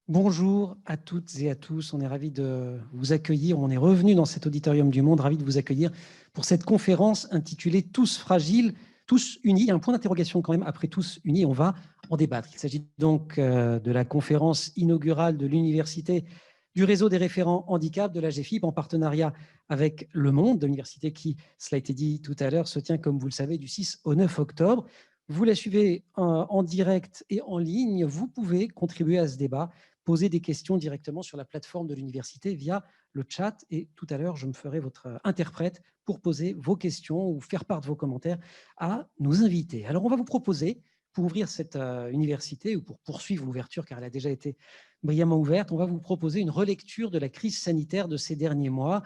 Bonjour à toutes et à tous, on est ravis de vous accueillir, on est revenu dans cet auditorium du monde, ravis de vous accueillir pour cette conférence intitulée « Tous fragiles, tous unis ». Il y a un point d'interrogation quand même, après tous unis, on va en débattre. Il s'agit donc de la conférence inaugurale de l'Université du réseau des référents handicap de la GFIP en partenariat avec Le Monde, de l'université qui, cela a été dit tout à l'heure, se tient, comme vous le savez, du 6 au 9 octobre. Vous la suivez en direct et en ligne, vous pouvez contribuer à ce débat, poser des questions directement sur la plateforme de l'université via le chat. Et tout à l'heure, je me ferai votre interprète pour poser vos questions ou faire part de vos commentaires à nos invités. Alors, on va vous proposer, pour ouvrir cette université ou pour poursuivre l'ouverture, car elle a déjà été brillamment ouverte, on va vous proposer une relecture de la crise sanitaire de ces derniers mois.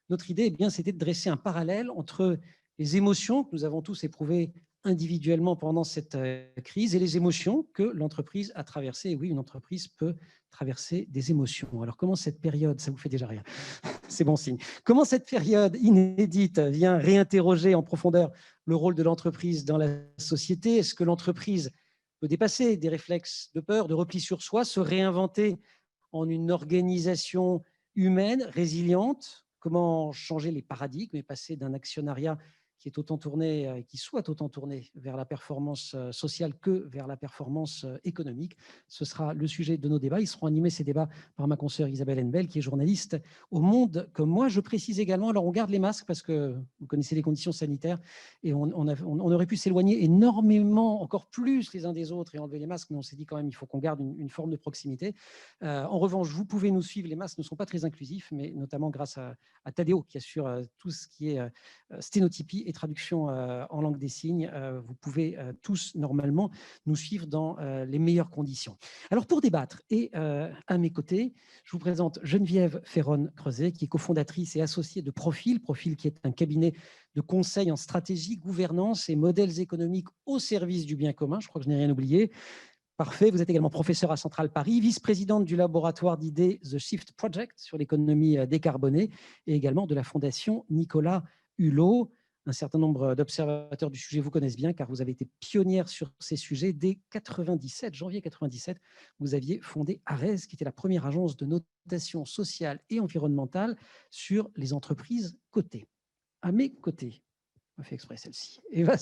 Notre idée, c'était de dresser un parallèle entre les émotions que nous avons tous éprouvées individuellement pendant cette crise et les émotions que l'entreprise a traversées. Et oui, une entreprise peut traverser des émotions. Alors, comment cette période, ça vous fait déjà rire, c'est bon signe, comment cette période inédite vient réinterroger en profondeur le rôle de l'entreprise dans la société? Est-ce que l'entreprise peut dépasser des réflexes de peur, de repli sur soi, se réinventer en une organisation humaine, résiliente? Comment changer les paradigmes et passer d'un actionnariat qui est autant tourné, qui soit autant tourné vers la performance sociale que vers la performance économique? Ce sera le sujet de nos débats. Ils seront animés, ces débats, par ma consoeur Isabelle Henbel, qui est journaliste au Monde comme moi. Je précise également, alors on garde les masques parce que vous connaissez les conditions sanitaires et on aurait pu s'éloigner énormément, encore plus les uns des autres et enlever les masques, mais on s'est dit quand même il faut qu'on garde une forme de proximité. En revanche, vous pouvez nous suivre. Les masques ne sont pas très inclusifs, mais notamment grâce à Tadeo qui assure tout ce qui est sténotypie et traduction en langue des signes. Vous pouvez tous normalement nous suivre dans les meilleures conditions. Alors pour débattre et à mes côtés, je vous présente Geneviève Ferron-Creuset, qui est cofondatrice et associée de Profil, qui est un cabinet de conseil en stratégie, gouvernance et modèles économiques au service du bien commun. Je crois que je n'ai rien oublié. Parfait. Vous êtes également professeur à Centrale Paris, vice-présidente du laboratoire d'idées The Shift Project sur l'économie décarbonée et également de la fondation Nicolas Hulot. Un certain nombre d'observateurs du sujet vous connaissent bien car vous avez été pionnière sur ces sujets dès 97, janvier 97. Vous aviez fondé ARES, qui était la première agence de notation sociale et environnementale sur les entreprises cotées. À mes côtés, on fait exprès celle-ci, Eva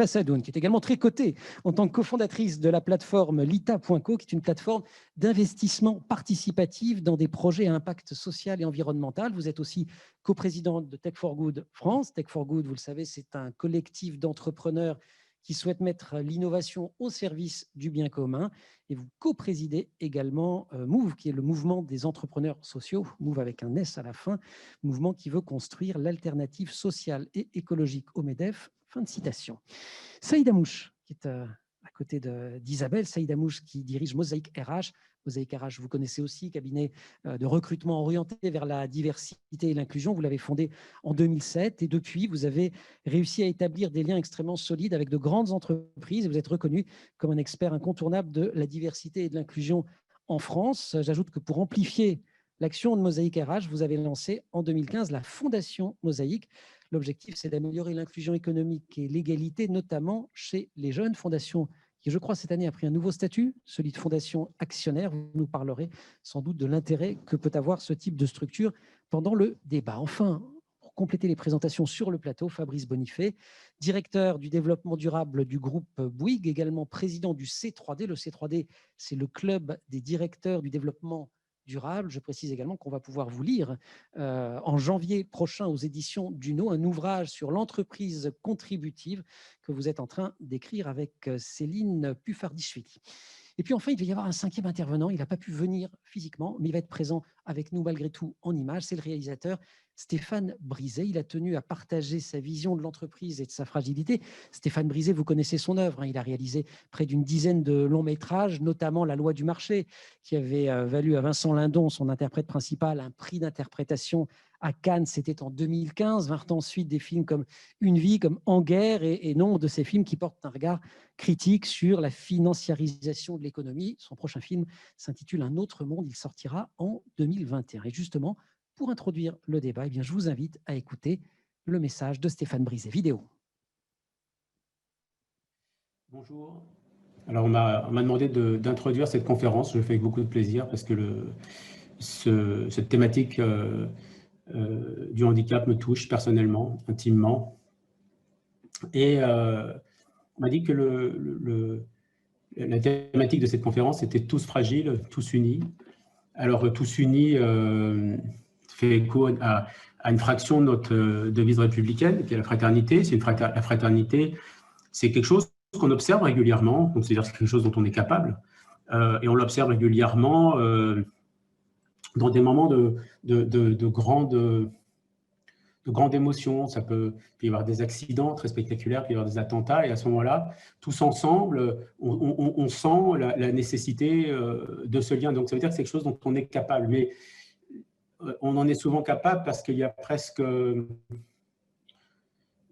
Sadoun, qui est également très cotée en tant que cofondatrice de la plateforme Lita.co, qui est une plateforme d'investissement participatif dans des projets à impact social et environnemental. Vous êtes aussi coprésidente de Tech for Good France. Tech for Good, vous le savez, c'est un collectif d'entrepreneurs qui souhaitent mettre l'innovation au service du bien commun. Et vous coprésidez également Move, qui est le mouvement des entrepreneurs sociaux, Move avec un S à la fin, mouvement qui veut construire l'alternative sociale et écologique au MEDEF. Fin de citation. Saïd Amouche, qui est à côté d'Isabelle, Saïd Amouche qui dirige Mosaïque RH. Mosaïque RH, vous connaissez aussi, cabinet de recrutement orienté vers la diversité et l'inclusion. Vous l'avez fondé en 2007 et depuis, vous avez réussi à établir des liens extrêmement solides avec de grandes entreprises et vous êtes reconnu comme un expert incontournable de la diversité et de l'inclusion en France. J'ajoute que pour amplifier l'action de Mosaïque RH, vous avez lancé en 2015 la Fondation Mosaïque. L'objectif, c'est d'améliorer l'inclusion économique et l'égalité, notamment chez les jeunes. Fondation qui, je crois, cette année a pris un nouveau statut, celui de fondation actionnaire. Vous nous parlerez sans doute de l'intérêt que peut avoir ce type de structure pendant le débat. Enfin, pour compléter les présentations sur le plateau, Fabrice Bonifay, directeur du développement durable du groupe Bouygues, également président du C3D. Le C3D, c'est le club des directeurs du développement durable. Je précise également qu'on va pouvoir vous lire en janvier prochain aux éditions Duno un ouvrage sur l'entreprise contributive que vous êtes en train d'écrire avec Céline Puffardichvili. Et puis enfin, il va y avoir un cinquième intervenant. Il n'a pas pu venir physiquement, mais il va être présent avec nous malgré tout en images. C'est le réalisateur Stéphane Brisé. Il a tenu à partager sa vision de l'entreprise et de sa fragilité. Stéphane Brisé, vous connaissez son œuvre. Il a réalisé près d'une dizaine de longs métrages, notamment La loi du marché, qui avait valu à Vincent Lindon, son interprète principal, un prix d'interprétation à Cannes, c'était en 2015. Vinrent ensuite des films comme Une vie, comme En guerre, et nombre de ces films qui portent un regard critique sur la financiarisation de l'économie. Son prochain film s'intitule Un autre monde. Il sortira en 2021. Et justement, pour introduire le débat, eh bien, je vous invite à écouter le message de Stéphane Brisé. Vidéo. Bonjour. Alors, on m'a demandé d'introduire cette conférence. Je le fais avec beaucoup de plaisir parce que cette thématique du handicap me touche personnellement, intimement. Et on m'a dit que la thématique de cette conférence était tous fragiles, tous unis. Alors, tous unis fait écho à une fraction de notre devise républicaine, qui est la fraternité. La fraternité, c'est quelque chose qu'on observe régulièrement, donc c'est-à-dire c'est quelque chose dont on est capable, et on l'observe régulièrement dans des moments de grande émotion. Ça peut y avoir des accidents très spectaculaires, il peut y avoir des attentats, et à ce moment-là, tous ensemble, on sent la nécessité de ce lien. Donc ça veut dire que c'est quelque chose dont on est capable, mais on en est souvent capable parce qu'il y a presque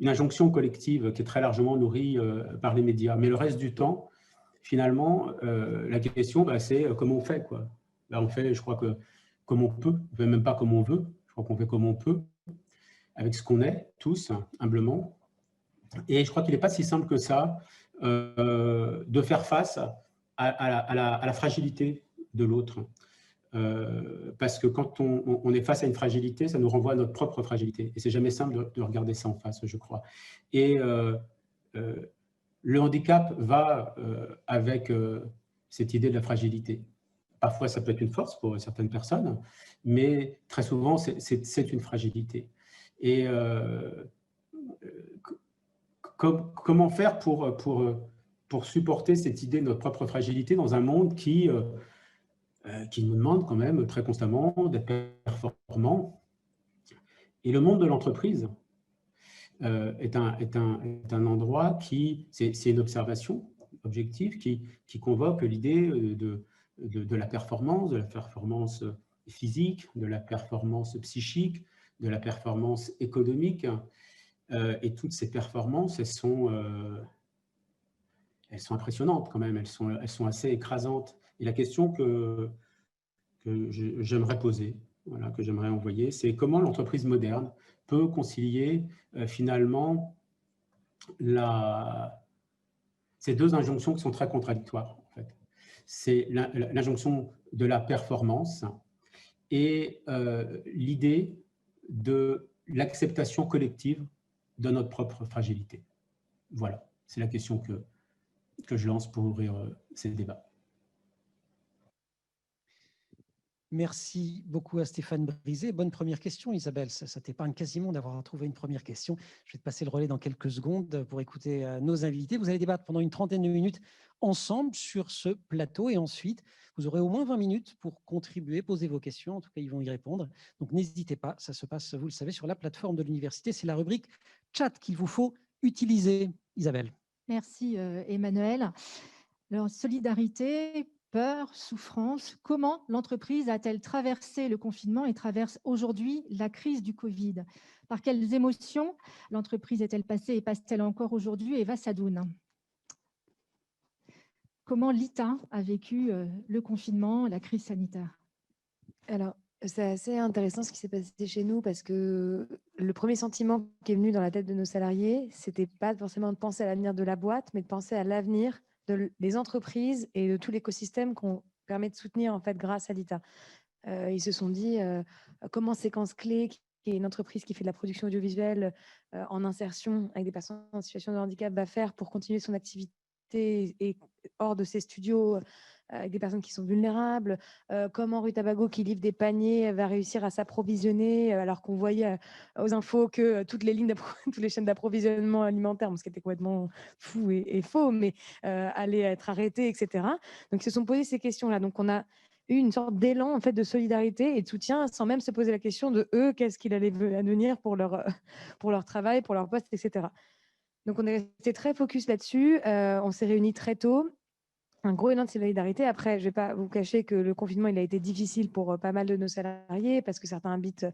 une injonction collective qui est très largement nourrie par les médias. Mais le reste du temps, finalement, la question, c'est comment on fait, quoi. Là, on fait, je crois, que comme on peut. On ne fait même pas comme on veut. Je crois qu'on fait comme on peut, avec ce qu'on est, tous, humblement. Et je crois qu'il n'est pas si simple que ça de faire face à la fragilité de l'autre. Parce que quand on est face à une fragilité, ça nous renvoie à notre propre fragilité. Et c'est jamais simple de regarder ça en face, je crois. Et le handicap va avec cette idée de la fragilité. Parfois, ça peut être une force pour certaines personnes, mais très souvent, c'est une fragilité. Et comment faire pour supporter cette idée de notre propre fragilité dans un monde qui nous demande quand même très constamment d'être performant. Et le monde de l'entreprise est un endroit c'est une observation objective qui convoque l'idée de la performance physique, de la performance psychique, de la performance économique. Et toutes ces performances, elles sont impressionnantes quand même, elles sont assez écrasantes. Et la question que j'aimerais poser, voilà, que j'aimerais envoyer, c'est comment l'entreprise moderne peut concilier finalement ces deux injonctions qui sont très contradictoires. En fait. C'est l'injonction de la performance et l'idée de l'acceptation collective de notre propre fragilité. Voilà, c'est la question que je lance pour ouvrir ces débats. Merci beaucoup à Stéphane Brisé. Bonne première question, Isabelle. Ça t'épargne quasiment d'avoir trouvé une première question. Je vais te passer le relais dans quelques secondes pour écouter nos invités. Vous allez débattre pendant une trentaine de minutes ensemble sur ce plateau et ensuite, vous aurez au moins 20 minutes pour contribuer, poser vos questions. En tout cas, ils vont y répondre. Donc, n'hésitez pas. Ça se passe, vous le savez, sur la plateforme de l'université. C'est la rubrique chat qu'il vous faut utiliser. Isabelle. Merci, Emmanuel. Alors, solidarité, peur, souffrance, comment l'entreprise a-t-elle traversé le confinement et traverse aujourd'hui la crise du Covid? Par quelles émotions l'entreprise est-elle passée et passe-t-elle encore aujourd'hui? Eva Sadoun. Comment l'ITA a vécu le confinement, la crise sanitaire? Alors, c'est assez intéressant ce qui s'est passé chez nous parce que le premier sentiment qui est venu dans la tête de nos salariés, c'était pas forcément de penser à l'avenir de la boîte, mais de penser à l'avenir des entreprises et de tout l'écosystème qu'on permet de soutenir en fait grâce à l'ITA. Ils se sont dit comment Séquence Clé, qui est une entreprise qui fait de la production audiovisuelle en insertion avec des personnes en situation de handicap, va faire pour continuer son activité et hors de ses studios avec des personnes qui sont vulnérables, comment Rue Tabago, qui livre des paniers, va réussir à s'approvisionner, alors qu'on voyait aux infos que toutes les chaînes d'approvisionnement alimentaire, ce qui était complètement fou et faux, mais allaient être arrêtées, etc. Donc, ils se sont posés ces questions-là. Donc, on a eu une sorte d'élan en fait, de solidarité et de soutien sans même se poser la question de eux, qu'est-ce qu'il allait advenir pour leur travail, pour leur poste, etc. Donc, on est resté très focus là-dessus. On s'est réunis très tôt. Un gros élan de solidarité. Après, je ne vais pas vous cacher que le confinement, il a été difficile pour pas mal de nos salariés parce que certains habitent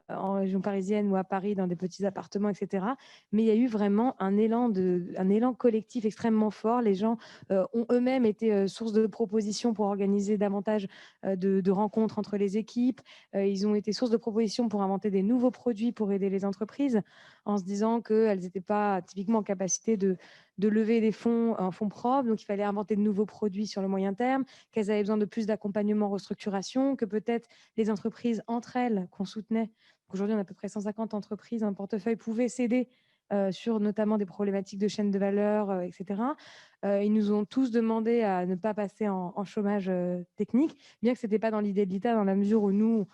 en région parisienne ou à Paris dans des petits appartements, etc. Mais il y a eu vraiment un élan collectif extrêmement fort. Les gens ont eux-mêmes été source de propositions pour organiser davantage de rencontres entre les équipes. Ils ont été source de propositions pour inventer des nouveaux produits pour aider les entreprises en se disant qu'elles n'étaient pas typiquement en capacité de de lever des fonds en fonds propres, donc il fallait inventer de nouveaux produits sur le moyen terme, qu'elles avaient besoin de plus d'accompagnement, restructuration, que peut-être les entreprises entre elles qu'on soutenait, aujourd'hui on a à peu près 150 entreprises, un portefeuille, pouvaient s'aider sur notamment des problématiques de chaîne de valeur, etc. Ils nous ont tous demandé à ne pas passer en chômage technique, bien que ce n'était pas dans l'idée de l'État, dans la mesure où nous,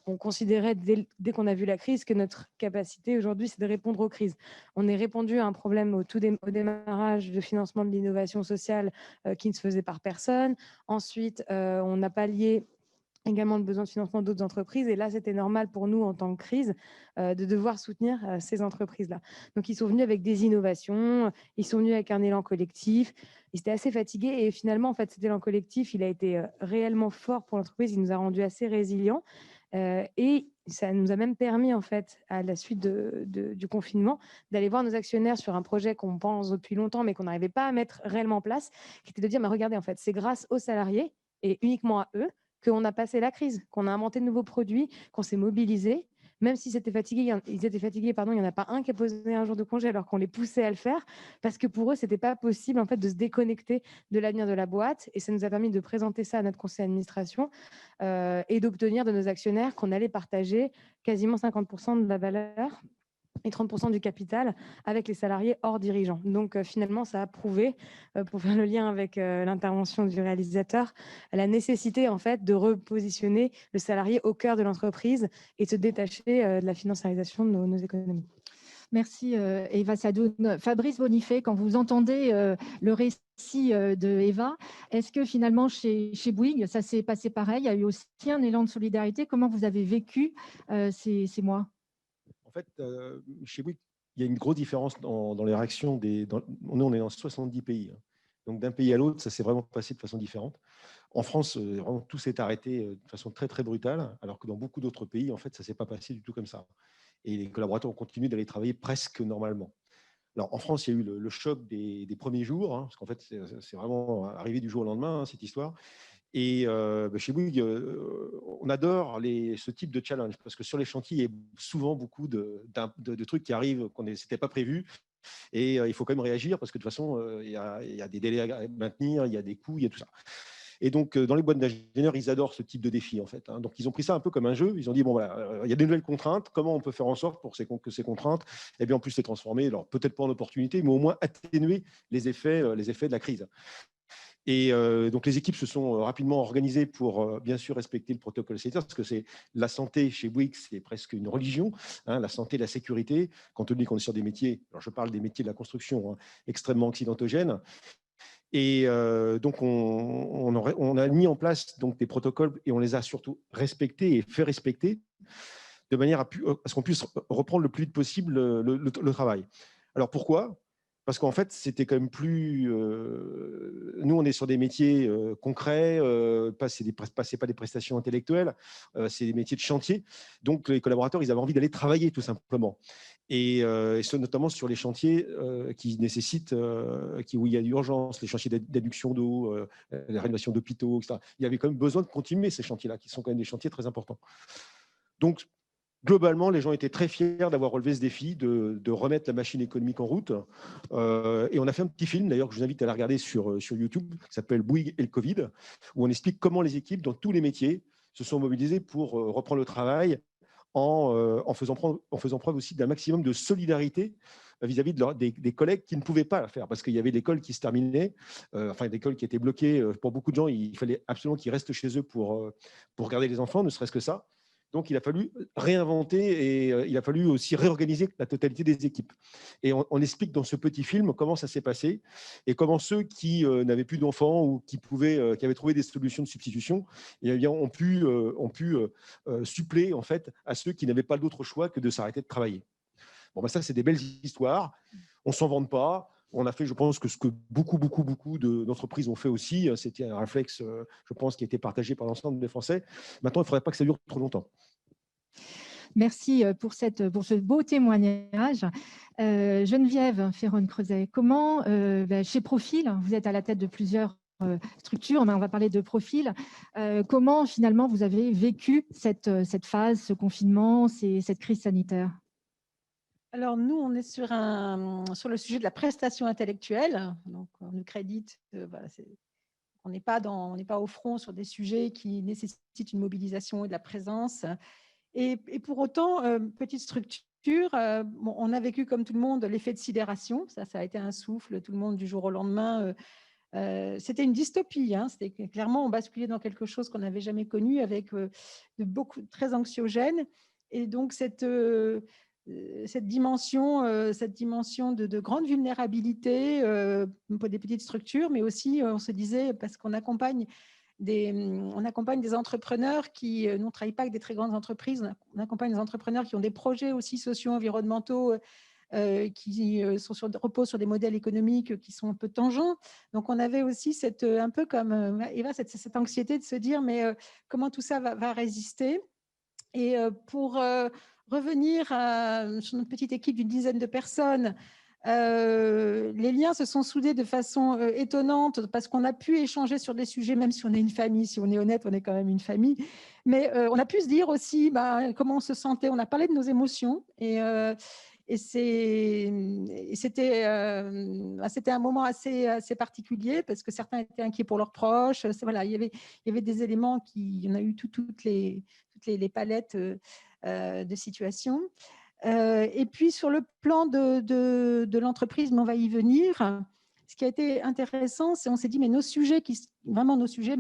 on considérait dès qu'on a vu la crise que notre capacité aujourd'hui, c'est de répondre aux crises. On est répondu à un problème au démarrage de financement de l'innovation sociale qui ne se faisait par personne. Ensuite, on a pallié également le besoin de financement d'autres entreprises. Et là, c'était normal pour nous, en tant que crise, de devoir soutenir ces entreprises-là. Donc, ils sont venus avec des innovations, ils sont venus avec un élan collectif. Ils étaient assez fatigués. Et finalement, en fait, cet élan collectif, il a été réellement fort pour l'entreprise. Il nous a rendus assez résilients. Et ça nous a même permis, en fait, à la suite du confinement, d'aller voir nos actionnaires sur un projet qu'on pense depuis longtemps, mais qu'on n'arrivait pas à mettre réellement en place, qui était de dire, mais regardez, en fait, c'est grâce aux salariés et uniquement à eux qu'on a passé la crise, qu'on a inventé de nouveaux produits, qu'on s'est mobilisé. Même si ils étaient fatigués, il n'y en a pas un qui a posé un jour de congé alors qu'on les poussait à le faire, parce que pour eux, ce n'était pas possible en fait, de se déconnecter de l'avenir de la boîte. Et ça nous a permis de présenter ça à notre conseil d'administration et d'obtenir de nos actionnaires qu'on allait partager quasiment 50% de la valeur et 30% du capital avec les salariés hors dirigeants. Donc finalement, ça a prouvé, pour faire le lien avec l'intervention du réalisateur, la nécessité en fait de repositionner le salarié au cœur de l'entreprise et de se détacher de la financiarisation de nos économies. Merci Eva Sadoun. Fabrice Bonifay, quand vous entendez le récit de Eva, est-ce que finalement chez Bouygues, ça s'est passé pareil? Il y a eu aussi un élan de solidarité. Comment vous avez vécu ces mois? En fait, chez Bouygues, il y a une grosse différence dans les réactions. Nous, on est dans 70 pays. Donc, d'un pays à l'autre, ça s'est vraiment passé de façon différente. En France, vraiment, tout s'est arrêté de façon très, très brutale, alors que dans beaucoup d'autres pays, en fait, ça ne s'est pas passé du tout comme ça. Et les collaborateurs ont continué d'aller travailler presque normalement. Alors, en France, il y a eu le choc des premiers jours, parce qu'en fait, c'est vraiment arrivé du jour au lendemain, cette histoire. Et chez Bouygues, on adore ce type de challenge parce que sur les chantiers, il y a souvent beaucoup de trucs qui arrivent qu'on n'était pas prévus. Et il faut quand même réagir parce que de toute façon, il y a des délais à maintenir, il y a des coûts, il y a tout ça. Et donc, dans les boîtes d'ingénieurs, ils adorent ce type de défi, en fait. Donc, ils ont pris ça un peu comme un jeu. Ils ont dit, bon, voilà, il y a des nouvelles contraintes. Comment on peut faire en sorte que ces contraintes, eh bien, en plus, les transformer, alors peut-être pas en opportunité, mais au moins atténuer les effets de la crise. Et donc, les équipes se sont rapidement organisées pour, bien sûr, respecter le protocole sanitaire, parce que c'est la santé chez Bouygues, c'est presque une religion, la santé, la sécurité, compte tenu qu'on est sur des métiers, alors je parle des métiers de la construction, extrêmement accidentogènes. Et donc, on a mis en place donc, des protocoles et on les a surtout respectés et fait respecter de manière à ce qu'on puisse reprendre le plus vite possible le travail. Alors, pourquoi ? Parce qu'en fait, c'était quand même plus… nous, on est sur des métiers concrets, c'est pas des prestations intellectuelles, c'est des métiers de chantier. Donc, les collaborateurs, ils avaient envie d'aller travailler, tout simplement. Et notamment sur les chantiers qui nécessitent, où il y a l'urgence, les chantiers d'adduction d'eau, la rénovation d'hôpitaux, etc. Il y avait quand même besoin de continuer ces chantiers-là, qui sont quand même des chantiers très importants. Donc, globalement, les gens étaient très fiers d'avoir relevé ce défi, de remettre la machine économique en route. Et on a fait un petit film, d'ailleurs, que je vous invite à la regarder sur YouTube, qui s'appelle Bouygues et le Covid, où on explique comment les équipes, dans tous les métiers, se sont mobilisées pour reprendre le travail en faisant preuve aussi d'un maximum de solidarité vis-à-vis des collègues qui ne pouvaient pas la faire, parce qu'il y avait l'école qui se terminait, l'école qui était bloquée. Pour beaucoup de gens, il fallait absolument qu'ils restent chez eux pour garder les enfants, ne serait-ce que ça. Donc, il a fallu réinventer et il a fallu aussi réorganiser la totalité des équipes. Et on explique dans ce petit film comment ça s'est passé et comment ceux qui n'avaient plus d'enfants ou qui avaient trouvé des solutions de substitution, eh bien, ont pu suppléer en fait, à ceux qui n'avaient pas d'autre choix que de s'arrêter de travailler. Bon, ça, c'est des belles histoires. On ne s'en vante pas. On a fait, je pense, que ce que beaucoup d'entreprises ont fait aussi. C'était un réflexe, je pense, qui a été partagé par l'ensemble des Français. Maintenant, il ne faudrait pas que ça dure trop longtemps. Merci pour ce beau témoignage. Geneviève Ferron-Creuset, comment, chez Profil, vous êtes à la tête de plusieurs structures, mais on va parler de Profil, comment finalement vous avez vécu cette phase, ce confinement, cette crise sanitaire ? Alors, nous, on est sur le sujet de la prestation intellectuelle. Donc, on nous crédite, voilà, on n'est pas au front sur des sujets qui nécessitent une mobilisation et de la présence. Et pour autant, petite structure, bon, on a vécu comme tout le monde l'effet de sidération. Ça a été un souffle, tout le monde du jour au lendemain. C'était une dystopie. Hein. C'était clairement, on basculait dans quelque chose qu'on n'avait jamais connu, avec très anxiogène. Et donc, cette dimension de grande vulnérabilité pour des petites structures, mais aussi, on se disait, parce qu'on accompagne des entrepreneurs qui ne travaillent pas avec des très grandes entreprises, on accompagne des entrepreneurs qui ont des projets aussi socio-environnementaux qui reposent sur des modèles économiques qui sont un peu tangents. Donc, on avait aussi un peu comme Eva, cette anxiété de se dire, mais comment tout ça va résister? Et pour revenir sur notre petite équipe d'une dizaine de personnes, les liens se sont soudés de façon étonnante parce qu'on a pu échanger sur des sujets, même si on est une famille, si on est honnête, on est quand même une famille, mais on a pu se dire aussi comment on se sentait, on a parlé de nos émotions et c'était un moment assez particulier parce que certains étaient inquiets pour leurs proches. Voilà, il y avait des éléments il y en a eu toutes les palettes de situations. Et puis, sur le plan de l'entreprise, mais on va y venir, ce qui a été intéressant, c'est on s'est dit, mais nos sujets,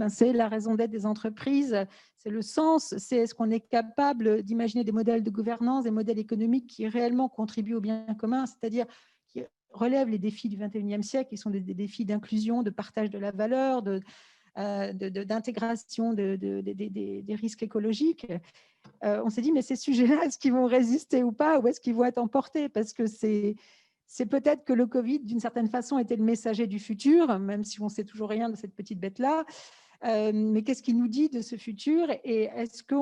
c'est la raison d'être des entreprises, c'est le sens, c'est est-ce qu'on est capable d'imaginer des modèles de gouvernance, des modèles économiques qui réellement contribuent au bien commun, c'est-à-dire qui relèvent les défis du 21e siècle, qui sont des défis d'inclusion, de partage de la valeur, d'intégration des risques écologiques. On s'est dit, mais ces sujets-là, est-ce qu'ils vont résister ou pas, ou est-ce qu'ils vont être emportés? Parce que c'est peut-être que le Covid, d'une certaine façon, était le messager du futur, même si on ne sait toujours rien de cette petite bête-là. Mais qu'est-ce qu'il nous dit de ce futur? Et est-ce que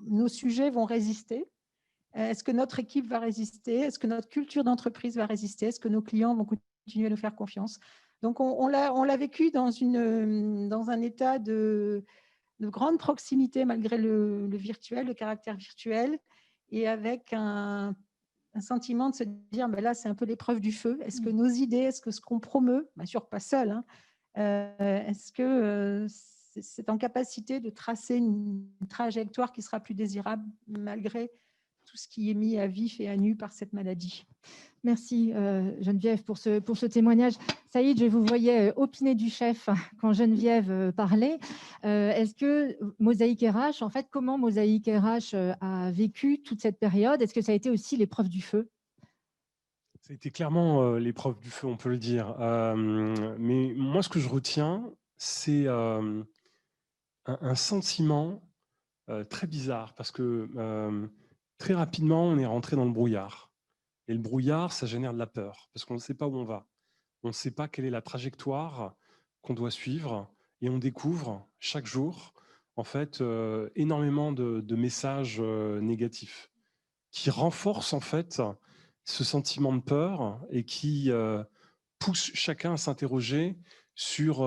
nos sujets vont résister? Est-ce que notre équipe va résister? Est-ce que notre culture d'entreprise va résister? Est-ce que nos clients vont continuer à nous faire confiance? Donc, on l'a vécu dans un état de grande proximité malgré le virtuel, le caractère virtuel, et avec un sentiment de se dire, là, c'est un peu l'épreuve du feu. Est-ce que nos idées, est-ce que ce qu'on promeut, bien sûr pas seul, hein, est-ce que c'est en capacité de tracer une trajectoire qui sera plus désirable malgré tout ce qui est mis à vif et à nu par cette maladie? Merci Geneviève pour ce témoignage. Saïd, je vous voyais opiner du chef quand Geneviève parlait. Est-ce que Mosaïque RH, en fait, comment Mosaïque RH a vécu toute cette période? Est-ce que ça a été aussi l'épreuve du feu? Ça a été clairement l'épreuve du feu, on peut le dire. Mais moi, ce que je retiens, c'est un sentiment très bizarre parce que très rapidement, on est rentré dans le brouillard. Et le brouillard, ça génère de la peur parce qu'on ne sait pas où on va. On ne sait pas quelle est la trajectoire qu'on doit suivre et on découvre chaque jour en fait énormément de messages négatifs qui renforcent en fait ce sentiment de peur et qui poussent chacun à s'interroger sur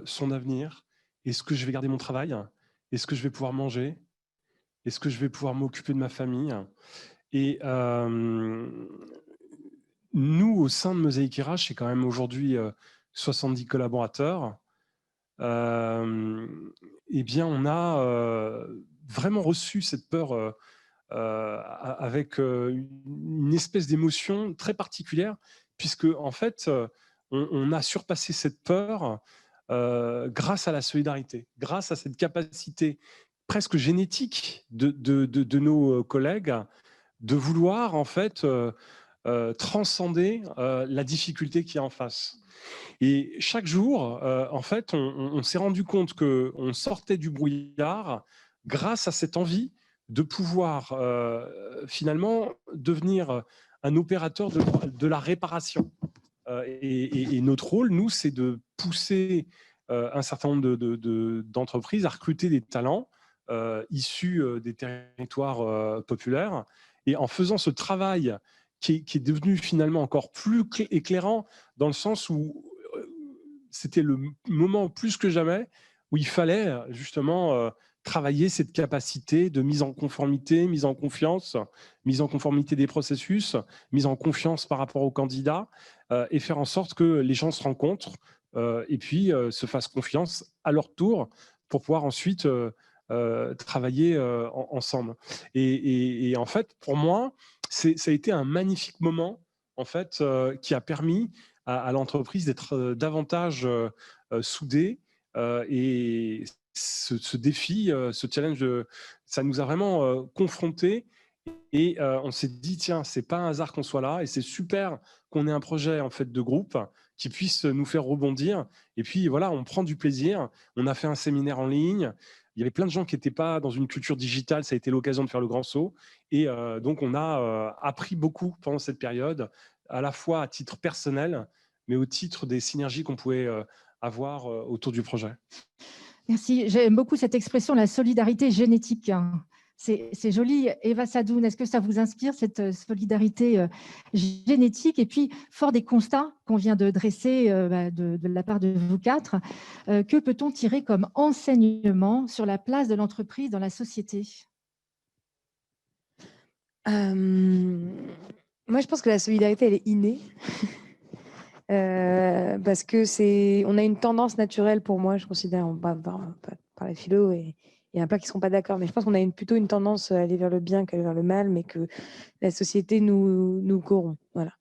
son avenir. Est-ce que je vais garder mon travail? Est-ce que je vais pouvoir manger? Est-ce que je vais pouvoir m'occuper de ma famille? Et nous, au sein de Mosaïque RH, c'est quand même aujourd'hui 70 collaborateurs. Eh bien, on a vraiment reçu cette peur avec une espèce d'émotion très particulière, puisque en fait, on a surpassé cette peur grâce à la solidarité, grâce à cette capacité presque génétique de nos collègues de vouloir en fait transcender la difficulté qu'il y a en face. Et chaque jour, en fait, on s'est rendu compte qu'on sortait du brouillard grâce à cette envie de pouvoir finalement devenir un opérateur de la réparation. Et notre rôle, nous, c'est de pousser un certain nombre d'entreprises à recruter des talents issus des territoires populaires. Et en faisant ce travail qui est devenu finalement encore plus éclairant dans le sens où c'était le moment plus que jamais où il fallait justement travailler cette capacité de mise en conformité, mise en confiance, mise en conformité des processus, mise en confiance par rapport aux candidats, et faire en sorte que les gens se rencontrent et puis se fassent confiance à leur tour pour pouvoir ensuite travailler ensemble. Et en fait, pour moi, ça a été un magnifique moment en fait, qui a permis à l'entreprise d'être davantage soudée et ce défi, ce challenge, ça nous a vraiment confrontés et on s'est dit tiens, c'est pas un hasard qu'on soit là et c'est super qu'on ait un projet en fait de groupe qui puisse nous faire rebondir. Et puis voilà, on prend du plaisir. On a fait un séminaire en ligne. Il y avait plein de gens qui n'étaient pas dans une culture digitale. Ça a été l'occasion de faire le grand saut. Et donc on a appris beaucoup pendant cette période, à la fois à titre personnel, mais au titre des synergies qu'on pouvait avoir autour du projet. Merci. J'aime beaucoup cette expression, la solidarité génétique. C'est joli. Eva Sadoun, est-ce que ça vous inspire, cette solidarité génétique? Et puis, fort des constats qu'on vient de dresser de la part de vous quatre, que peut-on tirer comme enseignement sur la place de l'entreprise dans la société? Moi, je pense que la solidarité, elle est innée. Parce que on a une tendance naturelle pour moi, je considère, par la philo et il y en a plein qui ne seront pas d'accord, mais je pense qu'on a plutôt une tendance à aller vers le bien qu'à aller vers le mal, mais que la société nous corrompt. Voilà.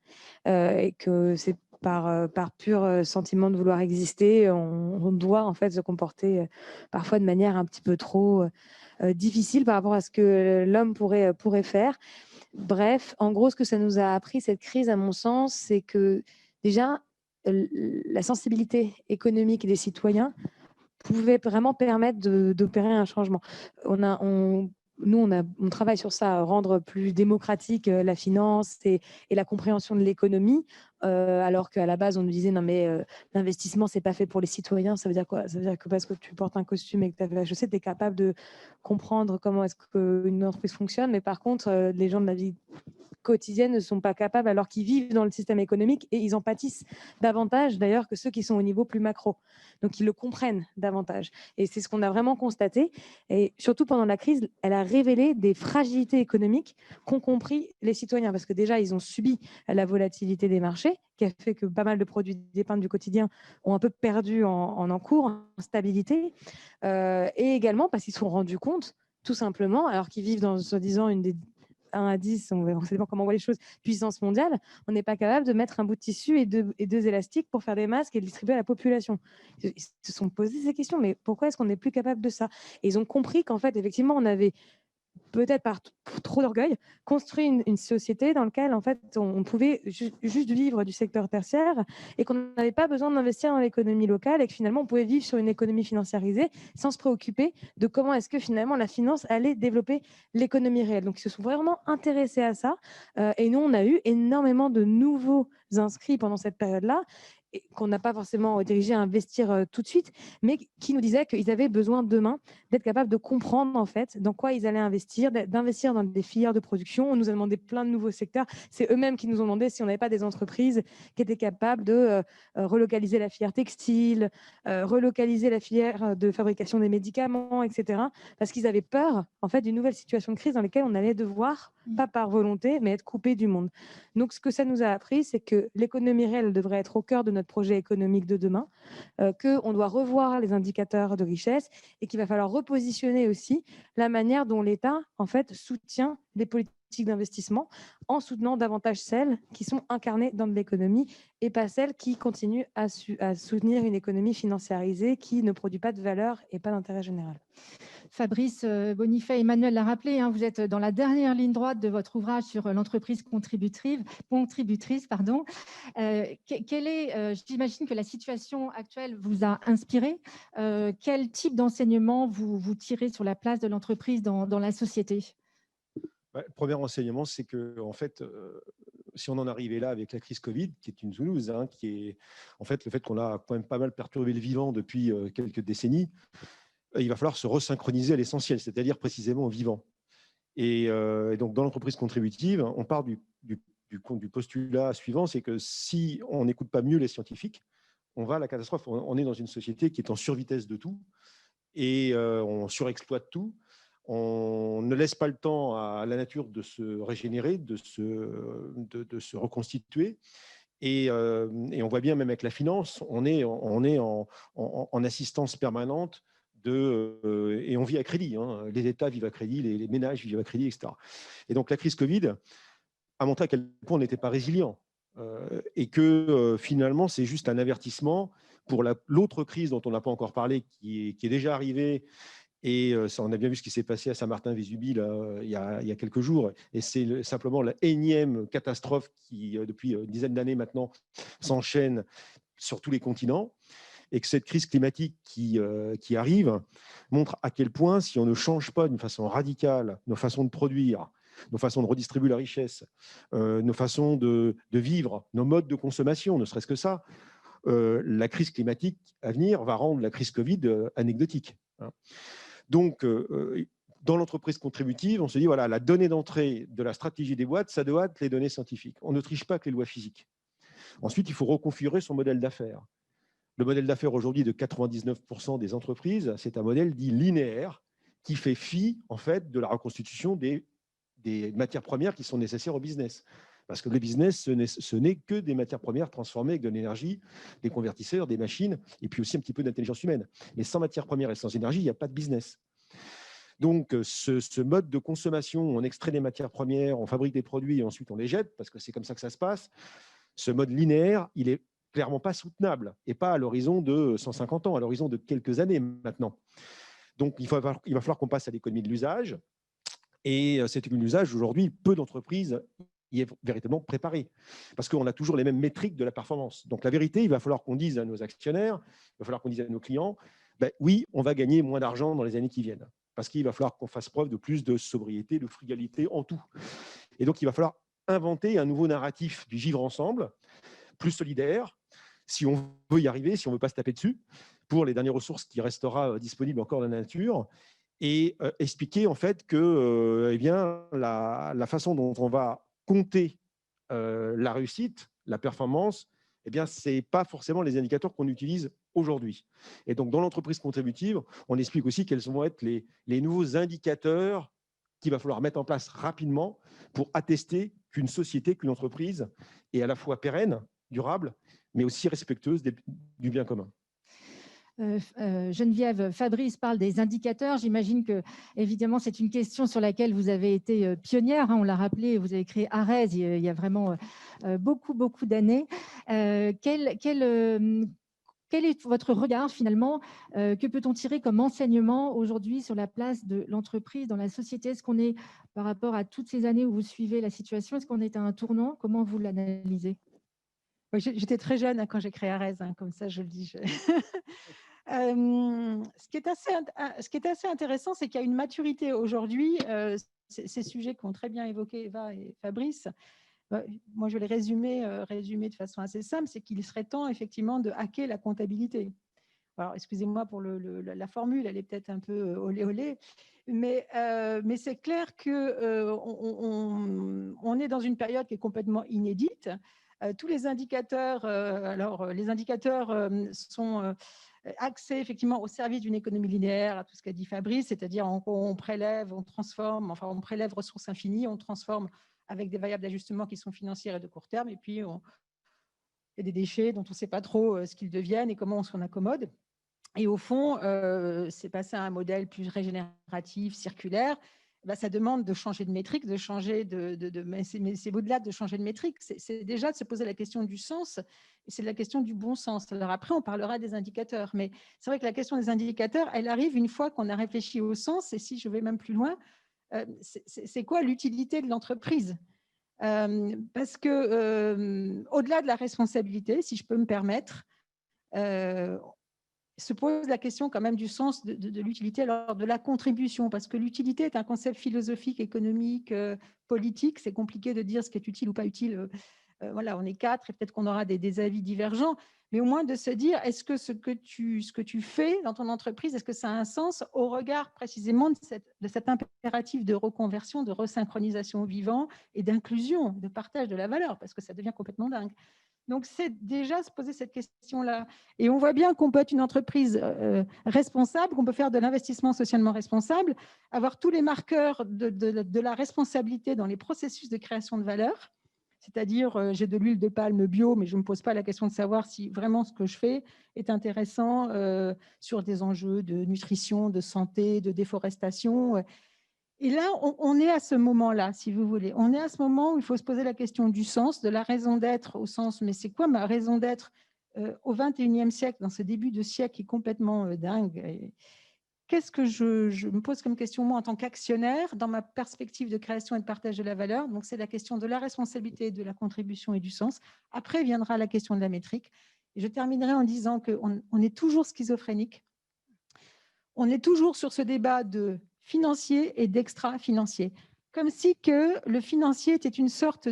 Et que c'est par pur sentiment de vouloir exister, on doit en fait se comporter parfois de manière un petit peu trop difficile par rapport à ce que l'homme pourrait faire. Bref, en gros, ce que ça nous a appris, cette crise, à mon sens, c'est que déjà, la sensibilité économique des citoyens pouvait vraiment permettre d'opérer un changement. On travaille sur ça, rendre plus démocratique la finance et la compréhension de l'économie, alors qu'à la base, on nous disait non, mais l'investissement, c'est pas fait pour les citoyens. Ça veut dire quoi? Ça veut dire que parce que tu portes un costume et que tu as fait la chaussette, tu es capable de comprendre comment est-ce qu'une entreprise fonctionne. Mais par contre, les gens de la vie quotidiennes ne sont pas capables alors qu'ils vivent dans le système économique et ils en pâtissent davantage d'ailleurs que ceux qui sont au niveau plus macro. Donc ils le comprennent davantage. Et c'est ce qu'on a vraiment constaté. Et surtout pendant la crise, elle a révélé des fragilités économiques qu'ont compris les citoyens parce que déjà ils ont subi la volatilité des marchés qui a fait que pas mal de produits d'épargne du quotidien ont un peu perdu en encours, en stabilité. Et également parce qu'ils se sont rendus compte tout simplement, alors qu'ils vivent dans, soi-disant, une des 1 à 10, on ne sait pas comment on voit les choses, puissance mondiale, on n'est pas capable de mettre un bout de tissu et deux élastiques pour faire des masques et le distribuer à la population. Ils se sont posé ces questions, mais pourquoi est-ce qu'on n'est plus capable de ça? Et ils ont compris qu'en fait, effectivement, on avait peut-être par trop d'orgueil, construit une société dans laquelle en fait, on pouvait juste vivre du secteur tertiaire et qu'on n'avait pas besoin d'investir dans l'économie locale et que finalement, on pouvait vivre sur une économie financiarisée sans se préoccuper de comment est-ce que finalement la finance allait développer l'économie réelle. Donc, ils se sont vraiment intéressés à ça. Et nous, on a eu énormément de nouveaux inscrits pendant cette période-là qu'on n'a pas forcément dirigé à investir tout de suite, mais qui nous disaient qu'ils avaient besoin demain d'être capables de comprendre en fait dans quoi ils allaient investir, d'investir dans des filières de production. On nous a demandé plein de nouveaux secteurs. C'est eux-mêmes qui nous ont demandé si on n'avait pas des entreprises qui étaient capables de relocaliser la filière textile, relocaliser la filière de fabrication des médicaments, etc. Parce qu'ils avaient peur en fait d'une nouvelle situation de crise dans laquelle on allait devoir, pas par volonté, mais être coupé du monde. Donc ce que ça nous a appris, c'est que l'économie réelle devrait être au cœur de notre projet économique de demain, qu'on doit revoir les indicateurs de richesse et qu'il va falloir repositionner aussi la manière dont l'État en fait soutient les politiques d'investissement en soutenant davantage celles qui sont incarnées dans de l'économie et pas celles qui continuent à soutenir une économie financiarisée qui ne produit pas de valeur et pas d'intérêt général. Fabrice Bonifay, Emmanuel l'a rappelé, vous êtes dans la dernière ligne droite de votre ouvrage sur l'entreprise contributrice. J'imagine que la situation actuelle vous a inspiré. Quel type d'enseignement vous tirez sur la place de l'entreprise dans la société? Le premier enseignement, c'est que, en fait, si on en arrivait là avec la crise Covid, qui est une zoonoose, qui est en fait le fait qu'on a quand même pas mal perturbé le vivant depuis quelques décennies, il va falloir se resynchroniser à l'essentiel, c'est-à-dire précisément au vivant. Et donc, dans l'entreprise contributive, on part du postulat suivant, c'est que si on n'écoute pas mieux les scientifiques, on va à la catastrophe. On est dans une société qui est en survitesse de tout. et on surexploite tout. On ne laisse pas le temps à la nature de se régénérer, de se reconstituer. Et on voit bien, même avec la finance, on est en assistance permanente et on vit à crédit. Hein. Les États vivent à crédit, les ménages vivent à crédit, etc. Et donc la crise Covid a montré à quel point on n'était pas résilient et que finalement, c'est juste un avertissement pour l'autre crise dont on n'a pas encore parlé, qui est déjà arrivée. Et ça, on a bien vu ce qui s'est passé à Saint-Martin-Vésubie il y a quelques jours. Et c'est simplement la énième catastrophe qui, depuis une dizaine d'années maintenant, s'enchaîne sur tous les continents. Et que cette crise climatique qui arrive montre à quel point, si on ne change pas d'une façon radicale nos façons de produire, nos façons de redistribuer la richesse, nos façons de vivre, nos modes de consommation, ne serait-ce que ça, la crise climatique à venir va rendre la crise Covid anecdotique. Donc, dans l'entreprise contributive, on se dit, voilà, la donnée d'entrée de la stratégie des boîtes, ça doit être les données scientifiques. On ne triche pas avec les lois physiques. Ensuite, il faut reconfigurer son modèle d'affaires. Le modèle d'affaires aujourd'hui de 99% des entreprises, c'est un modèle dit linéaire qui fait fi, en fait, de la reconstitution des matières premières qui sont nécessaires au business. Parce que le business, ce n'est que des matières premières transformées avec de l'énergie, des convertisseurs, des machines, et puis aussi un petit peu d'intelligence humaine. Mais sans matières premières et sans énergie, il n'y a pas de business. Donc, ce mode de consommation, on extrait des matières premières, on fabrique des produits et ensuite on les jette, parce que c'est comme ça que ça se passe, ce mode linéaire, il n'est clairement pas soutenable, et pas à l'horizon de 150 ans, à l'horizon de quelques années maintenant. Donc, il va falloir qu'on passe à l'économie de l'usage, et cette économie de l'usage, aujourd'hui, peu d'entreprises y est véritablement préparé, parce qu'on a toujours les mêmes métriques de la performance. Donc la vérité, il va falloir qu'on dise à nos actionnaires, il va falloir qu'on dise à nos clients, ben, oui, on va gagner moins d'argent dans les années qui viennent, parce qu'il va falloir qu'on fasse preuve de plus de sobriété, de frugalité en tout. Et donc il va falloir inventer un nouveau narratif du vivre ensemble, plus solidaire, si on veut y arriver, si on ne veut pas se taper dessus, pour les dernières ressources qui restera disponibles encore dans la nature, et expliquer en fait que eh bien, la façon dont on va compter la réussite, la performance, eh bien, ce n'est pas forcément les indicateurs qu'on utilise aujourd'hui. Et donc, dans l'entreprise contributive, on explique aussi quels vont être les nouveaux indicateurs qu'il va falloir mettre en place rapidement pour attester qu'une société, qu'une entreprise est à la fois pérenne, durable, mais aussi respectueuse du bien commun. Geneviève, Fabrice parle des indicateurs. J'imagine que, évidemment, c'est une question sur laquelle vous avez été pionnière. On l'a rappelé, vous avez créé ARES il y a vraiment beaucoup d'années. Quel est votre regard finalement? Que peut-on tirer comme enseignement aujourd'hui sur la place de l'entreprise dans la société? Est-ce qu'on est, par rapport à toutes ces années où vous suivez la situation, est-ce qu'on est à un tournant? Comment vous l'analysez? J'étais très jeune quand j'ai créé ARES, comme ça je le dis. Ce qui est assez intéressant, c'est qu'il y a une maturité aujourd'hui. Ces sujets qu'ont très bien évoqué Eva et Fabrice, moi je vais les résumer de façon assez simple, c'est qu'il serait temps effectivement de hacker la comptabilité. Alors excusez-moi pour la formule, elle est peut-être un peu olé, mais c'est clair qu'on est dans une période qui est complètement inédite. Tous les indicateurs, les indicateurs sont axés effectivement au service d'une économie linéaire, à tout ce qu'a dit Fabrice, c'est-à-dire on prélève, on transforme, enfin on prélève ressources infinies, on transforme avec des variables d'ajustement qui sont financières et de court terme, et puis il y a des déchets dont on ne sait pas trop ce qu'ils deviennent et comment on s'en accommode. Et au fond, c'est passer à un modèle plus régénératif, circulaire. Ça demande de changer de métrique, mais c'est au-delà de changer de métrique, c'est déjà de se poser la question du sens, et c'est la question du bon sens. Alors après, on parlera des indicateurs, mais c'est vrai que la question des indicateurs, elle arrive une fois qu'on a réfléchi au sens, et si je vais même plus loin, c'est quoi l'utilité de l'entreprise? Parce que au-delà de la responsabilité, si je peux me permettre, se pose la question quand même du sens de l'utilité, alors de la contribution, parce que l'utilité est un concept philosophique, économique, politique. C'est compliqué de dire ce qui est utile ou pas utile. Voilà, on est 4 et peut-être qu'on aura des avis divergents, mais au moins de se dire, est-ce que ce que tu fais dans ton entreprise, est-ce que ça a un sens au regard précisément de cet impératif de reconversion, de resynchronisation au vivant et d'inclusion, de partage de la valeur, parce que ça devient complètement dingue. Donc, c'est déjà se poser cette question-là. Et on voit bien qu'on peut être une entreprise responsable, qu'on peut faire de l'investissement socialement responsable, avoir tous les marqueurs de la responsabilité dans les processus de création de valeur. C'est-à-dire, j'ai de l'huile de palme bio, mais je ne me pose pas la question de savoir si vraiment ce que je fais est intéressant sur des enjeux de nutrition, de santé, de déforestation. Et là, on est à ce moment-là, si vous voulez. On est à ce moment où il faut se poser la question du sens, de la raison d'être au sens, mais c'est quoi ma raison d'être au XXIe siècle, dans ce début de siècle qui est complètement dingue? Qu'est-ce que je me pose comme question, moi, en tant qu'actionnaire, dans ma perspective de création et de partage de la valeur? Donc, c'est la question de la responsabilité, de la contribution et du sens. Après viendra la question de la métrique. Et je terminerai en disant qu'on est toujours schizophrénique. On est toujours sur ce débat de financier et d'extra-financier, comme si que le financier était une sorte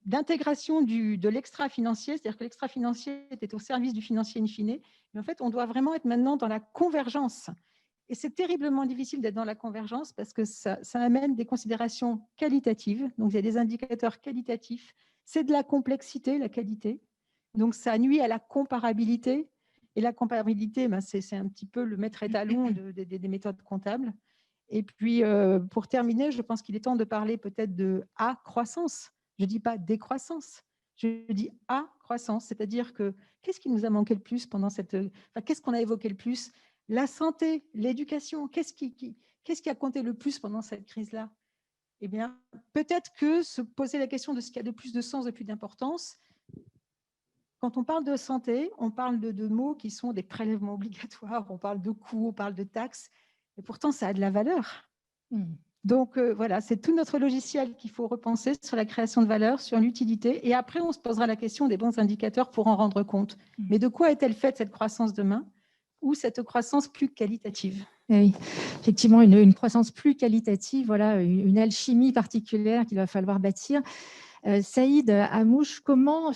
d'intégration de l'extra-financier, c'est-à-dire que l'extra-financier était au service du financier in fine, mais en fait, on doit vraiment être maintenant dans la convergence. Et c'est terriblement difficile d'être dans la convergence parce que ça amène des considérations qualitatives, donc il y a des indicateurs qualitatifs, c'est de la complexité, la qualité, donc ça nuit à la comparabilité, et la comparabilité, ben, c'est un petit peu le maître étalon des méthodes comptables. Et puis, pour terminer, je pense qu'il est temps de parler peut-être de accroissance. Je ne dis pas décroissance, je dis accroissance, c'est-à-dire que qu'est-ce qui nous a manqué le plus pendant qu'est-ce qu'on a évoqué le plus? La santé, l'éducation, qu'est-ce qui a compté le plus pendant cette crise-là? Eh bien, peut-être que se poser la question de ce qui a de plus de sens, de plus d'importance. Quand on parle de santé, on parle de mots qui sont des prélèvements obligatoires, on parle de coûts, on parle de taxes, et pourtant ça a de la valeur. Donc voilà, c'est tout notre logiciel qu'il faut repenser sur la création de valeur, sur l'utilité, et après on se posera la question des bons indicateurs pour en rendre compte. Mais de quoi est-elle faite cette croissance demain, ou cette croissance plus qualitative? Oui, effectivement, une croissance plus qualitative, voilà, une alchimie particulière qu'il va falloir bâtir. Saïd Hamouche, comment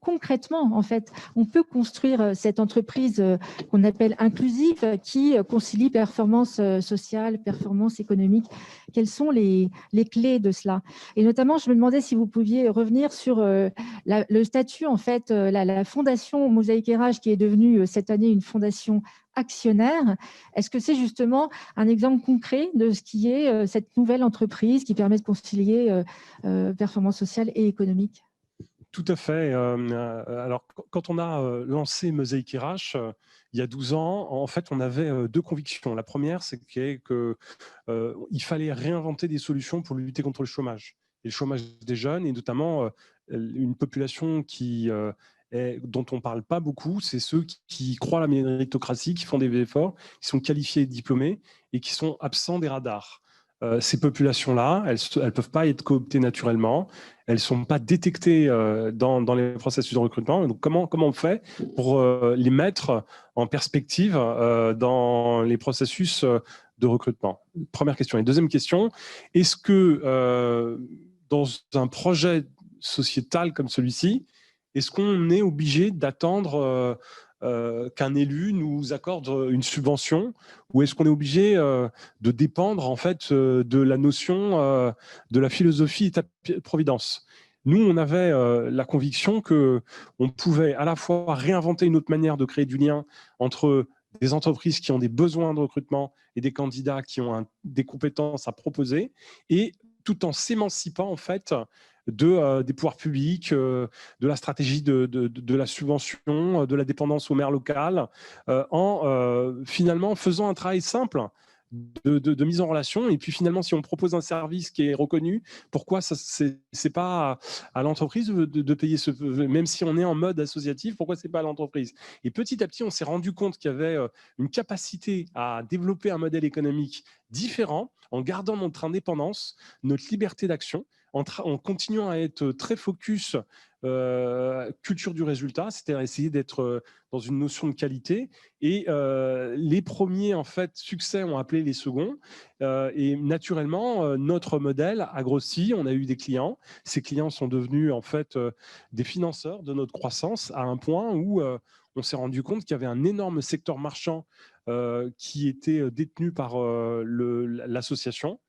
concrètement, en fait, on peut construire cette entreprise qu'on appelle inclusive, qui concilie performance sociale, performance économique? Quelles sont les clés de cela? Et notamment, je me demandais si vous pouviez revenir sur le statut, en fait, la fondation Mosaïque RH, qui est devenue cette année une fondation actionnaire. Est-ce que c'est justement un exemple concret de ce qui est cette nouvelle entreprise qui permet de concilier performance sociale et économique? Tout à fait. Alors, quand on a lancé Mosaïque RH, il y a 12 ans, en fait, on avait deux convictions. La première, c'est qu'il fallait réinventer des solutions pour lutter contre le chômage. Et le chômage des jeunes, et notamment une population dont on ne parle pas beaucoup, c'est ceux qui croient à la méritocratie, qui font des efforts, qui sont qualifiés et diplômés et qui sont absents des radars. Ces populations-là, elles ne peuvent pas être cooptées naturellement, elles ne sont pas détectées dans les processus de recrutement. Donc, comment on fait pour les mettre en perspective dans les processus de recrutement? Première question. Et deuxième question, est-ce que dans un projet sociétal comme celui-ci, est-ce qu'on est obligé d'attendre qu'un élu nous accorde une subvention, ou est-ce qu'on est obligé de dépendre en fait de la notion de la philosophie État-providence? Nous, on avait la conviction qu'on pouvait à la fois réinventer une autre manière de créer du lien entre des entreprises qui ont des besoins de recrutement et des candidats qui ont des compétences à proposer, et tout en s'émancipant en fait des pouvoirs publics, de la stratégie de la subvention, de la dépendance aux maires locales, en finalement faisant un travail simple de mise en relation. Et puis finalement, si on propose un service qui est reconnu, pourquoi c'est pas à l'entreprise de payer même si on est en mode associatif, pourquoi c'est pas à l'entreprise? Et petit à petit, on s'est rendu compte qu'il y avait une capacité à développer un modèle économique différent, en gardant notre indépendance, notre liberté d'action, en continuant à être très focus culture du résultat, c'est-à-dire essayer d'être dans une notion de qualité. Et les premiers en fait succès ont appelé les seconds. Et naturellement, notre modèle a grossi. On a eu des clients. Ces clients sont devenus en fait des financeurs de notre croissance, à un point où on s'est rendu compte qu'il y avait un énorme secteur marchand qui était détenu par l'association.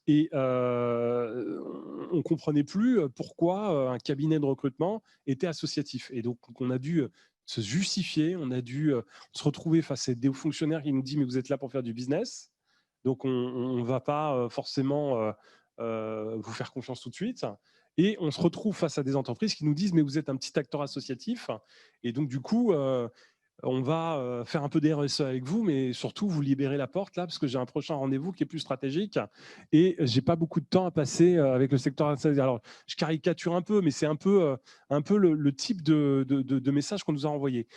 Et on ne comprenait plus pourquoi un cabinet de recrutement était associatif. Et donc, on a dû se justifier, on a dû se retrouver face à des hauts fonctionnaires qui nous disent « mais vous êtes là pour faire du business, donc on ne va pas forcément vous faire confiance tout de suite ». Et on se retrouve face à des entreprises qui nous disent « mais vous êtes un petit acteur associatif, et donc du coup… on va faire un peu d'RSE avec vous, mais surtout, vous libérez la porte là, parce que j'ai un prochain rendez-vous qui est plus stratégique et j'ai pas beaucoup de temps à passer avec le secteur associatif. » Alors, je caricature un peu, mais c'est un peu le type de message qu'on nous a envoyé.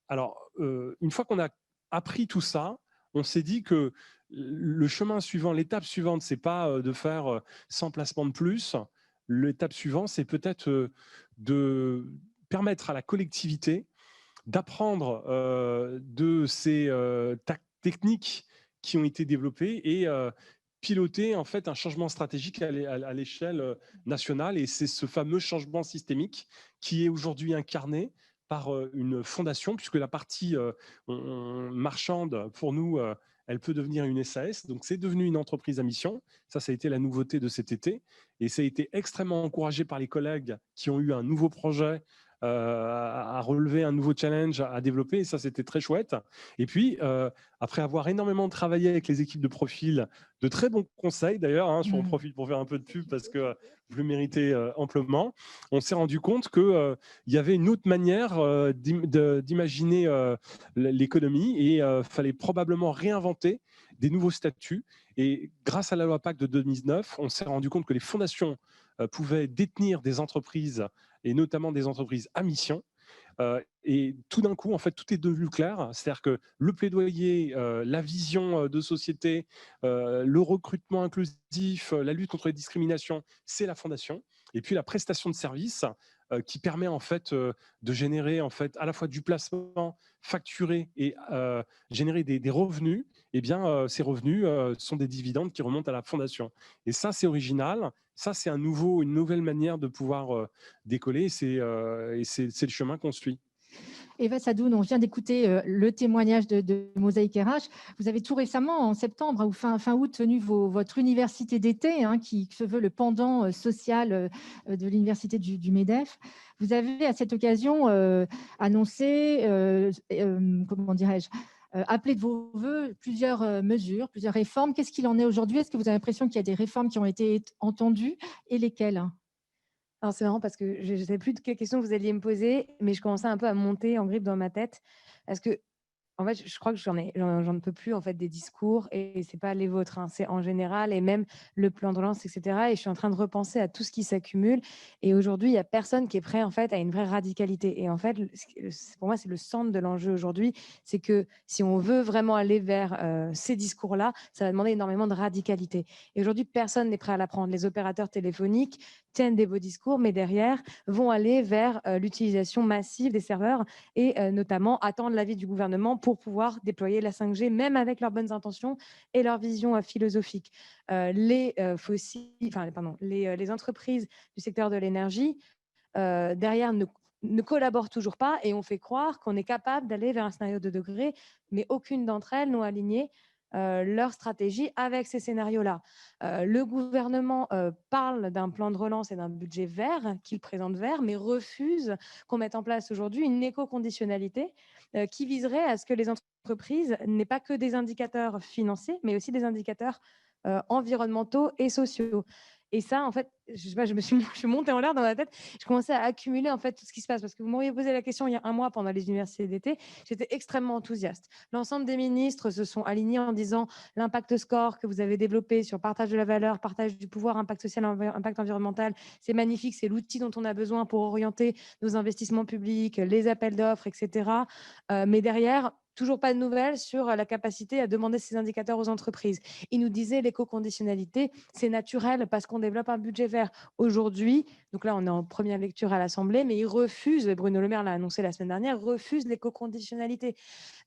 Alors, une fois qu'on a appris tout ça, on s'est dit que le chemin suivant, l'étape suivante, c'est pas de faire 100 placements de plus. L'étape suivante, c'est peut-être de permettre à la collectivité d'apprendre de ces techniques qui ont été développées et piloter en fait un changement stratégique à l'échelle nationale. Et c'est ce fameux changement systémique qui est aujourd'hui incarné par une fondation, puisque la partie marchande, pour nous, elle peut devenir une SAS. Donc, c'est devenu une entreprise à mission. Ça a été la nouveauté de cet été. Et ça a été extrêmement encouragé par les collègues qui ont eu un nouveau projet à relever un nouveau challenge à développer, et ça c'était très chouette. Et puis après avoir énormément travaillé avec les équipes de profil, de très bons conseils d'ailleurs sur mon profil, pour faire un peu de pub parce que vous le méritez amplement, on s'est rendu compte qu'il y avait une autre manière d'imaginer l'économie et fallait probablement réinventer des nouveaux statuts. Et grâce à la loi Pacte de 2009, on s'est rendu compte que les fondations pouvaient détenir des entreprises, et notamment des entreprises à mission. Et tout d'un coup, en fait, tout est devenu clair. C'est-à-dire que le plaidoyer, la vision de société, le recrutement inclusif, la lutte contre les discriminations, c'est la fondation. Et puis la prestation de service qui permet en fait de générer en fait à la fois du placement, facturer et générer des revenus. Eh bien, ces revenus sont des dividendes qui remontent à la fondation. Et ça, c'est original. Ça, c'est une nouvelle manière de pouvoir décoller. Et c'est le chemin qu'on suit. Eva Sadoun, on vient d'écouter le témoignage de Mosaïque RH. Vous avez tout récemment, en septembre ou fin août, tenu votre université d'été, qui se veut le pendant social de l'université du MEDEF. Vous avez à cette occasion annoncé, comment dirais-je, appelé de vos voeux plusieurs mesures, plusieurs réformes. Qu'est-ce qu'il en est aujourd'hui? Est-ce que vous avez l'impression qu'il y a des réformes qui ont été entendues et lesquelles? Alors, c'est marrant parce que je ne savais plus de quelle question vous alliez me poser, mais je commençais un peu à monter en grippe dans ma tête. Parce que, en fait, je crois que j'en ne peux plus en fait, des discours, et ce n'est pas les vôtres, c'est en général, et même le plan de relance, etc. Et je suis en train de repenser à tout ce qui s'accumule. Et aujourd'hui, il n'y a personne qui est prêt en fait, à une vraie radicalité. Et en fait, pour moi, c'est le centre de l'enjeu aujourd'hui. C'est que si on veut vraiment aller vers ces discours-là, ça va demander énormément de radicalité. Et aujourd'hui, personne n'est prêt à la prendre. Les opérateurs téléphoniques tiennent des beaux discours, mais derrière vont aller vers l'utilisation massive des serveurs et notamment attendre l'avis du gouvernement pour pouvoir déployer la 5G, même avec leurs bonnes intentions et leur vision philosophique. Les entreprises du secteur de l'énergie, derrière, ne collaborent toujours pas, et on fait croire qu'on est capable d'aller vers un scénario de degrés, mais aucune d'entre elles n'ont aligné leur stratégie avec ces scénarios-là. Le gouvernement parle d'un plan de relance et d'un budget vert qu'il présente vert, mais refuse qu'on mette en place aujourd'hui une éco-conditionnalité qui viserait à ce que les entreprises n'aient pas que des indicateurs financiers, mais aussi des indicateurs environnementaux et sociaux. Et ça, en fait, je sais pas, je suis montée en l'air dans ma tête. Je commençais à accumuler en fait tout ce qui se passe, parce que vous m'auriez posé la question il y a un mois pendant les universités d'été, j'étais extrêmement enthousiaste. L'ensemble des ministres se sont alignés en disant l'impact score que vous avez développé sur partage de la valeur, partage du pouvoir, impact social, impact environnemental, c'est magnifique, c'est l'outil dont on a besoin pour orienter nos investissements publics, les appels d'offres, etc. Mais derrière, toujours pas de nouvelles sur la capacité à demander ces indicateurs aux entreprises. Il nous disait l'éco-conditionnalité, c'est naturel parce qu'on développe un budget vert. Aujourd'hui, Donc là, on est en première lecture à l'Assemblée, mais il refuse, Bruno Le Maire l'a annoncé la semaine dernière, refuse l'éco-conditionnalité.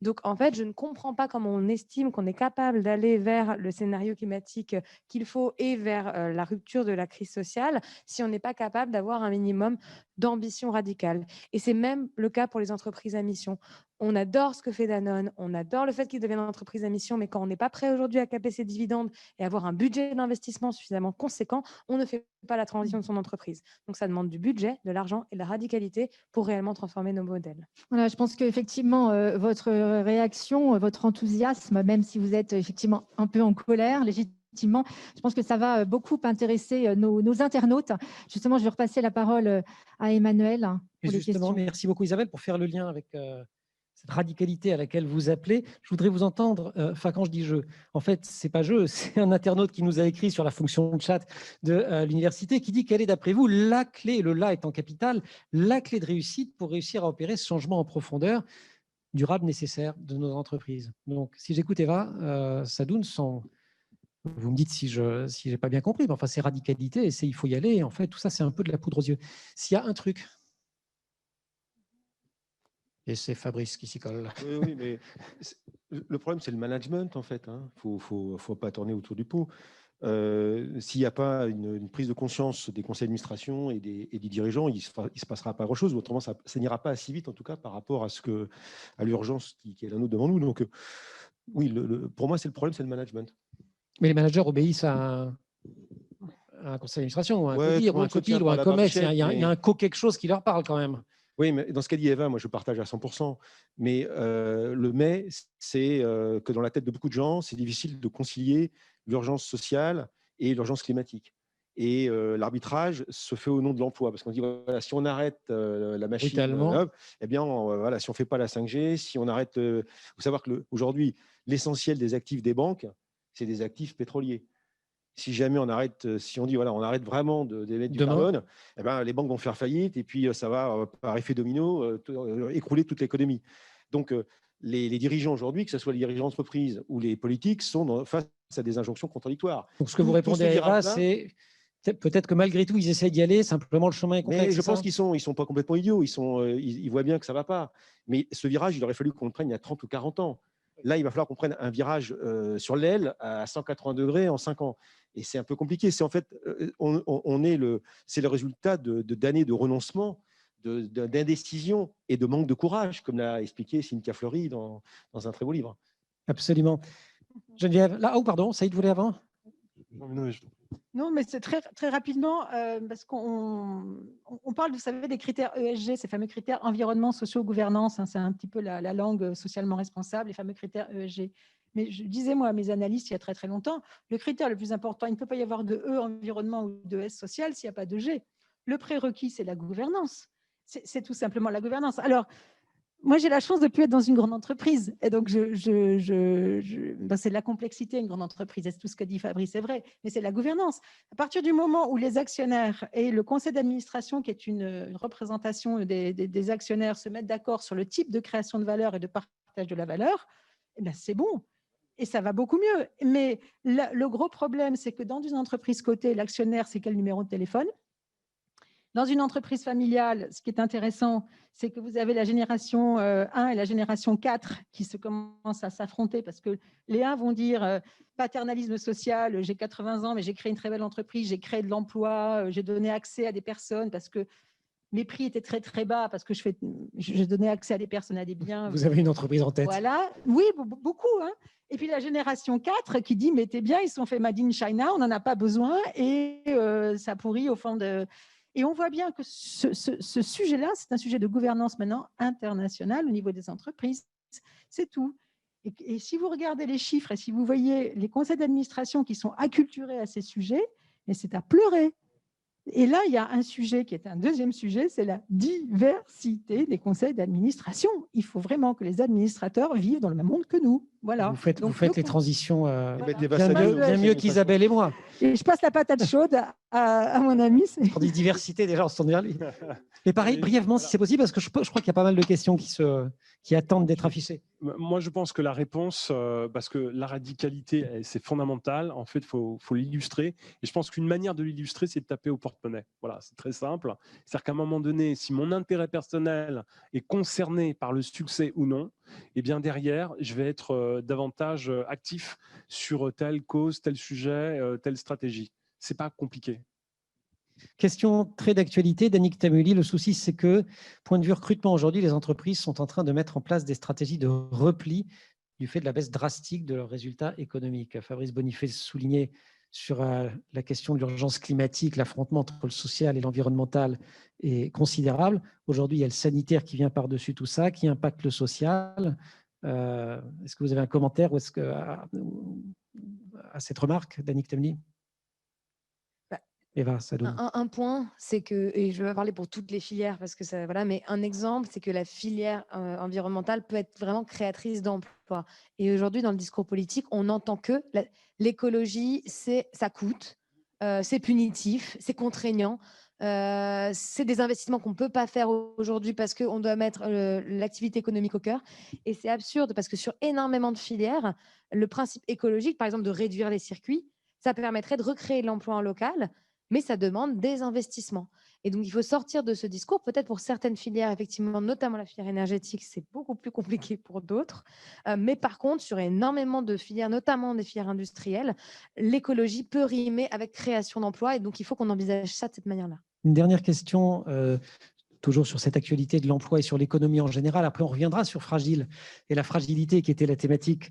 Donc, en fait, je ne comprends pas comment on estime qu'on est capable d'aller vers le scénario climatique qu'il faut et vers la rupture de la crise sociale si on n'est pas capable d'avoir un minimum d'ambition radicale. Et c'est même le cas pour les entreprises à mission. On adore ce que fait Danone, on adore le fait qu'ils deviennent une entreprise à mission, mais quand on n'est pas prêt aujourd'hui à caper ses dividendes et avoir un budget d'investissement suffisamment conséquent, on ne fait pas la transition de son entreprise. Donc, ça demande du budget, de l'argent et de la radicalité pour réellement transformer nos modèles. Voilà, je pense qu'effectivement, votre réaction, votre enthousiasme, même si vous êtes effectivement un peu en colère, légitimement, je pense que ça va beaucoup intéresser nos internautes. Justement, je vais repasser la parole à Emmanuel Et pour les justement, questions. merci beaucoup Isabelle pour faire le lien avec cette radicalité à laquelle vous appelez. Je voudrais vous entendre, enfin quand je dis je, en fait c'est pas je, c'est un internaute qui nous a écrit sur la fonction de chat de l'université qui dit quelle est d'après vous la clé, le là étant capital, la clé de réussite pour réussir à opérer ce changement en profondeur durable nécessaire de nos entreprises. Donc si j'écoute Eva Sadoun, vous me dites si je n'ai pas bien compris, mais enfin c'est radicalité et c'est il faut y aller. Et en fait tout ça c'est un peu de la poudre aux yeux. S'il y a un truc. Et c'est Fabrice qui s'y colle. Oui, mais le problème, c'est le management, en fait. Il ne faut pas tourner autour du pot. S'il n'y a pas une prise de conscience des conseils d'administration et des dirigeants, il ne se passera pas grand-chose. Autrement, ça n'ira pas assez vite, en tout cas, par rapport à l'urgence qui est la nôtre devant nous. Donc, oui, pour moi, c'est le problème, c'est le management. Mais les managers obéissent à un conseil d'administration, ou à un codir, ou un copil, ou un COMEX. Il y a un quelque chose qui leur parle quand même. Oui, mais dans ce qu'a dit Eva, moi je partage à 100%. Mais le mais, c'est que dans la tête de beaucoup de gens, c'est difficile de concilier l'urgence sociale et l'urgence climatique. Et l'arbitrage se fait au nom de l'emploi. Parce qu'on dit, voilà, si on arrête la machine, eh bien, voilà, si on ne fait pas la 5G, si on arrête... Il faut savoir qu'aujourd'hui, l'essentiel des actifs des banques, c'est des actifs pétroliers. Si jamais on arrête, si on dit voilà, on arrête vraiment d'émettre du carbone, eh ben, les banques vont faire faillite et puis ça va, par effet domino, écrouler toute l'économie. Donc, les dirigeants aujourd'hui, que ce soit les dirigeants d'entreprise ou les politiques, sont face à des injonctions contradictoires. Donc, ce que vous répondez à Eva, c'est peut-être que malgré tout, ils essaient d'y aller, simplement le chemin est complexe. Mais je pense qu'ils ne sont pas complètement idiots, ils voient bien que ça ne va pas. Mais ce virage, il aurait fallu qu'on le prenne il y a 30 ou 40 ans. Là, il va falloir qu'on prenne un virage sur l'aile à 180 degrés en 5 ans. Et c'est un peu compliqué. C'est en fait, c'est le résultat d'années de renoncement, d'indécision et de manque de courage, comme l'a expliqué Cynthia Fleury dans un très beau livre. Absolument. Geneviève, là, pardon, Saïd voulait avant ? Non, mais c'est très, très rapidement, parce qu'on parle, vous savez, des critères ESG, ces fameux critères environnement, socio, gouvernance, c'est un petit peu la langue socialement responsable, les fameux critères ESG. Mais je disais, moi, à mes analystes, il y a très, très longtemps, le critère le plus important, il ne peut pas y avoir de E, environnement, ou de S, social, s'il n'y a pas de G. Le prérequis, c'est la gouvernance. C'est tout simplement la gouvernance. Alors, moi, j'ai la chance de ne plus être dans une grande entreprise. Et donc, c'est de la complexité, une grande entreprise. Et tout ce que dit Fabrice, c'est vrai. Mais c'est la gouvernance. À partir du moment où les actionnaires et le conseil d'administration, qui est une représentation des actionnaires, se mettent d'accord sur le type de création de valeur et de partage de la valeur, eh bien, c'est bon. Et ça va beaucoup mieux. Mais le gros problème, c'est que dans une entreprise cotée, l'actionnaire, c'est quel numéro de téléphone ? Dans une entreprise familiale, ce qui est intéressant, c'est que vous avez la génération 1 et la génération 4 qui commencent à s'affronter parce que les 1 vont dire paternalisme social, j'ai 80 ans, mais j'ai créé une très belle entreprise, j'ai créé de l'emploi, j'ai donné accès à des personnes parce que mes prix étaient très, très bas parce que je donnais accès à des personnes, à des biens. Vous avez une entreprise en tête. Voilà, oui, beaucoup. Et puis la génération 4 qui dit, mais t'es bien, ils sont faits Made in China, on n'en a pas besoin et ça pourrit au fond de... Et on voit bien que ce sujet-là, c'est un sujet de gouvernance maintenant internationale au niveau des entreprises. C'est tout. Et si vous regardez les chiffres et si vous voyez les conseils d'administration qui sont acculturés à ces sujets, mais c'est à pleurer. Et là, il y a un sujet qui est un deuxième sujet, c'est la diversité des conseils d'administration. Il faut vraiment que les administrateurs vivent dans le même monde que nous. Voilà. Vous faites Donc, les transitions mettez bien Vassali, mieux, c'est une qu'Isabelle et moi. et je passe la patate chaude à mon ami. On dit diversité, déjà, on se tourne vers lui. Mais pareil, brièvement, si c'est possible, parce que je crois qu'il y a pas mal de questions qui attendent d'être affichées. Moi, je pense que la réponse, parce que la radicalité, c'est fondamental, en fait, il faut l'illustrer. Et je pense qu'une manière de l'illustrer, c'est de taper au porte-monnaie. Voilà, c'est très simple. C'est-à-dire qu'à un moment donné, si mon intérêt personnel est concerné par le succès ou non, eh bien derrière, je vais être davantage actif sur telle cause, tel sujet, telle stratégie. C'est pas compliqué. Question très d'actualité, Danick Tamuli. Le souci, c'est que, point de vue recrutement, aujourd'hui, les entreprises sont en train de mettre en place des stratégies de repli du fait de la baisse drastique de leurs résultats économiques. Fabrice Bonifay soulignait sur la question de l'urgence climatique, l'affrontement entre le social et l'environnemental est considérable. Aujourd'hui, il y a le sanitaire qui vient par-dessus tout ça, qui impacte le social. Est-ce que vous avez un commentaire à cette remarque, Danick Tamuli? Eva Sadoun. Un point, c'est que, et je vais parler pour toutes les filières parce que ça, voilà, mais un exemple, c'est que la filière environnementale peut être vraiment créatrice d'emplois. Et aujourd'hui, dans le discours politique, on entend que l'écologie, ça coûte, c'est punitif, c'est contraignant. C'est des investissements qu'on ne peut pas faire aujourd'hui parce qu'on doit mettre l'activité économique au cœur. Et c'est absurde parce que sur énormément de filières, le principe écologique, par exemple, de réduire les circuits, ça permettrait de recréer de l'emploi en local, mais ça demande des investissements. Et donc, il faut sortir de ce discours. Peut-être pour certaines filières, effectivement, notamment la filière énergétique, c'est beaucoup plus compliqué pour d'autres. Mais par contre, sur énormément de filières, notamment des filières industrielles, l'écologie peut rimer avec création d'emplois. Et donc, il faut qu'on envisage ça de cette manière-là. Une dernière question, toujours sur cette actualité de l'emploi et sur l'économie en général. Après, on reviendra sur Fragile et la fragilité qui était la thématique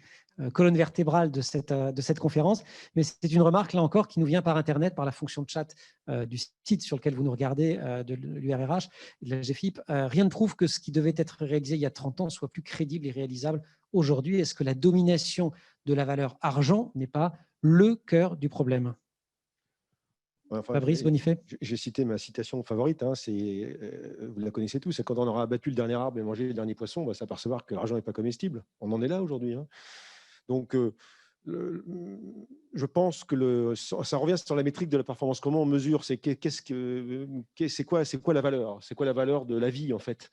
colonne vertébrale de cette conférence. Mais c'est une remarque, là encore, qui nous vient par Internet, par la fonction de chat du site sur lequel vous nous regardez, de l'URRH et de la GFIP. Rien ne prouve que ce qui devait être réalisé il y a 30 ans soit plus crédible et réalisable aujourd'hui. Est-ce que la domination de la valeur argent n'est pas le cœur du problème? Enfin, Fabrice Bonifay. J'ai cité ma citation favorite, hein, vous la connaissez tous, c'est quand on aura abattu le dernier arbre et mangé le dernier poisson, on va s'apercevoir que l'argent n'est pas comestible. On en est là aujourd'hui. Hein. Donc, je pense que ça revient sur la métrique de la performance. Comment on mesure? C'est quoi la valeur? C'est quoi la valeur de la vie, en fait?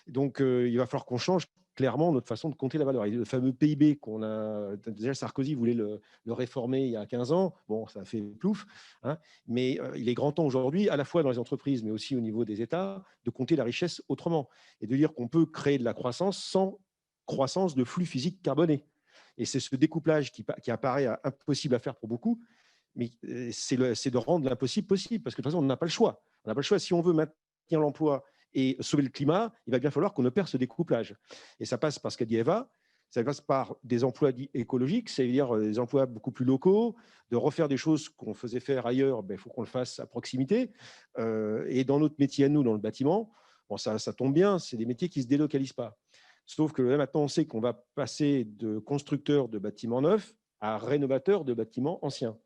Donc, il va falloir qu'on change clairement notre façon de compter la valeur. Et le fameux PIB qu'on a, déjà Sarkozy voulait le réformer il y a 15 ans, bon, ça a fait plouf, hein, mais il est grand temps aujourd'hui, à la fois dans les entreprises, mais aussi au niveau des États, de compter la richesse autrement et de dire qu'on peut créer de la croissance sans croissance de flux physique carboné. Et c'est ce découplage qui apparaît impossible à faire pour beaucoup, mais c'est de rendre l'impossible possible, parce que de toute façon, on n'a pas le choix. On n'a pas le choix. Si on veut maintenir l'emploi et sauver le climat, il va bien falloir qu'on opère ce découplage. Et ça passe par ce qu'a dit Eva, ça passe par des emplois dits écologiques, c'est-à-dire des emplois beaucoup plus locaux, de refaire des choses qu'on faisait faire ailleurs, il faut qu'on le fasse à proximité. Et dans notre métier à nous, dans le bâtiment, bon, ça tombe bien, c'est des métiers qui ne se délocalisent pas. Sauf que là, maintenant, on sait qu'on va passer de constructeur de bâtiments neufs à rénovateur de bâtiments anciens.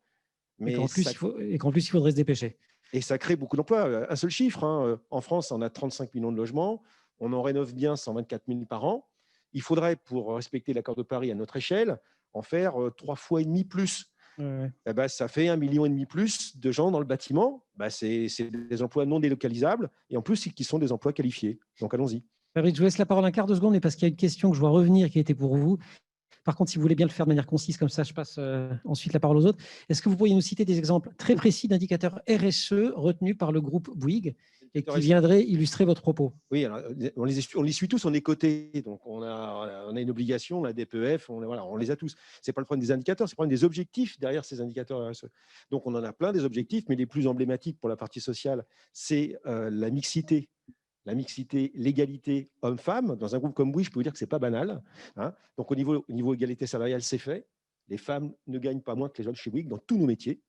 Mais qu'en plus, il faudrait se dépêcher. Et ça crée beaucoup d'emplois. Un seul chiffre, hein. En France, on a 35 millions de logements. On en rénove bien 124 000 par an. Il faudrait, pour respecter l'accord de Paris à notre échelle, en faire 3,5 fois plus. Ouais. Eh ben, ça fait 1,5 million plus de gens dans le bâtiment. Ben, c'est des emplois non délocalisables et en plus, qui sont des emplois qualifiés. Donc, allons-y. Fabrice, je vous laisse la parole un quart de seconde, mais parce qu'il y a une question que je vois revenir qui était pour vous. Par contre, si vous voulez bien le faire de manière concise, comme ça, je passe ensuite la parole aux autres. Est-ce que vous pourriez nous citer des exemples très précis d'indicateurs RSE retenus par le groupe Bouygues et qui viendraient illustrer votre propos? Oui, alors, on les suit tous, on est cotés, donc on a une obligation, on a des DPEF, on les a tous. Ce n'est pas le problème des indicateurs, c'est le problème des objectifs derrière ces indicateurs RSE. Donc on en a plein des objectifs, mais les plus emblématiques pour la partie sociale, c'est la mixité. La mixité, l'égalité homme-femme. Dans un groupe comme Bouygues, je peux vous dire que ce n'est pas banal. Hein. Donc, au niveau égalité salariale, c'est fait. Les femmes ne gagnent pas moins que les hommes chez Bouygues dans tous nos métiers,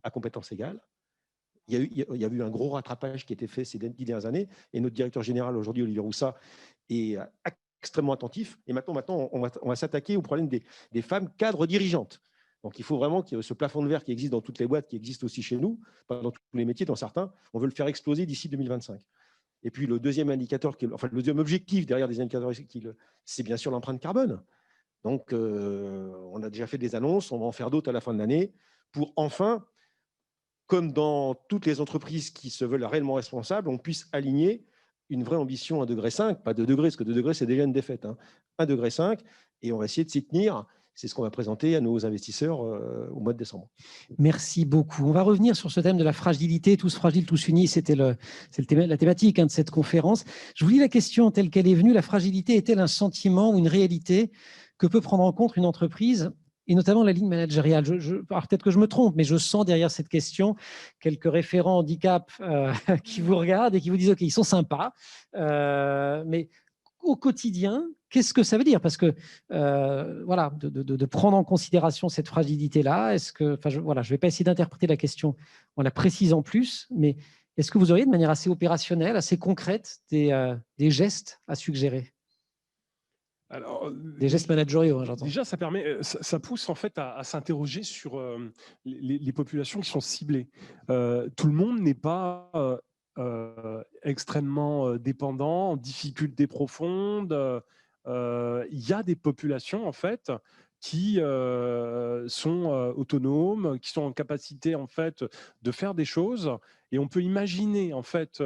à compétences égales. Il y a eu un gros rattrapage qui a été fait ces 10 dernières années. Et notre directeur général, aujourd'hui, Olivier Roussat, est extrêmement attentif. Et maintenant on va s'attaquer au problème des femmes cadres dirigeantes. Donc, il faut vraiment qu'il y ait ce plafond de verre qui existe dans toutes les boîtes, qui existe aussi chez nous, pas dans tous les métiers, dans certains. On veut le faire exploser d'ici 2025. Et puis, le deuxième indicateur, le deuxième objectif derrière des indicateurs, c'est bien sûr l'empreinte carbone. Donc, on a déjà fait des annonces, on va en faire d'autres à la fin de l'année pour enfin, comme dans toutes les entreprises qui se veulent réellement responsables, on puisse aligner une vraie ambition 1,5 degré, pas 2 degrés, parce que 2 degrés, c'est déjà une défaite. 1,5 degré, et on va essayer de s'y tenir. C'est ce qu'on va présenter à nos investisseurs au mois de décembre. Merci beaucoup. On va revenir sur ce thème de la fragilité, tous fragiles, tous unis. C'était la thématique de cette conférence. Je vous lis la question telle qu'elle est venue. La fragilité est-elle un sentiment ou une réalité que peut prendre en compte une entreprise, et notamment la ligne managériale? Alors peut-être que je me trompe, mais je sens derrière cette question quelques référents handicap qui vous regardent et qui vous disent « Ok, ils sont sympas, mais au quotidien, qu'est-ce que ça veut dire ?» Parce que voilà, de prendre en considération cette fragilité-là, je ne vais pas essayer d'interpréter la question en la précisant plus, mais est-ce que vous auriez de manière assez opérationnelle, assez concrète, des gestes à suggérer? Alors, des gestes managériaux, j'entends. Déjà, ça pousse en fait à s'interroger sur les populations qui sont ciblées. Tout le monde n'est pas extrêmement dépendant, en difficulté profonde. Il y a des populations en fait qui sont autonomes, qui sont en capacité en fait de faire des choses, et on peut imaginer en fait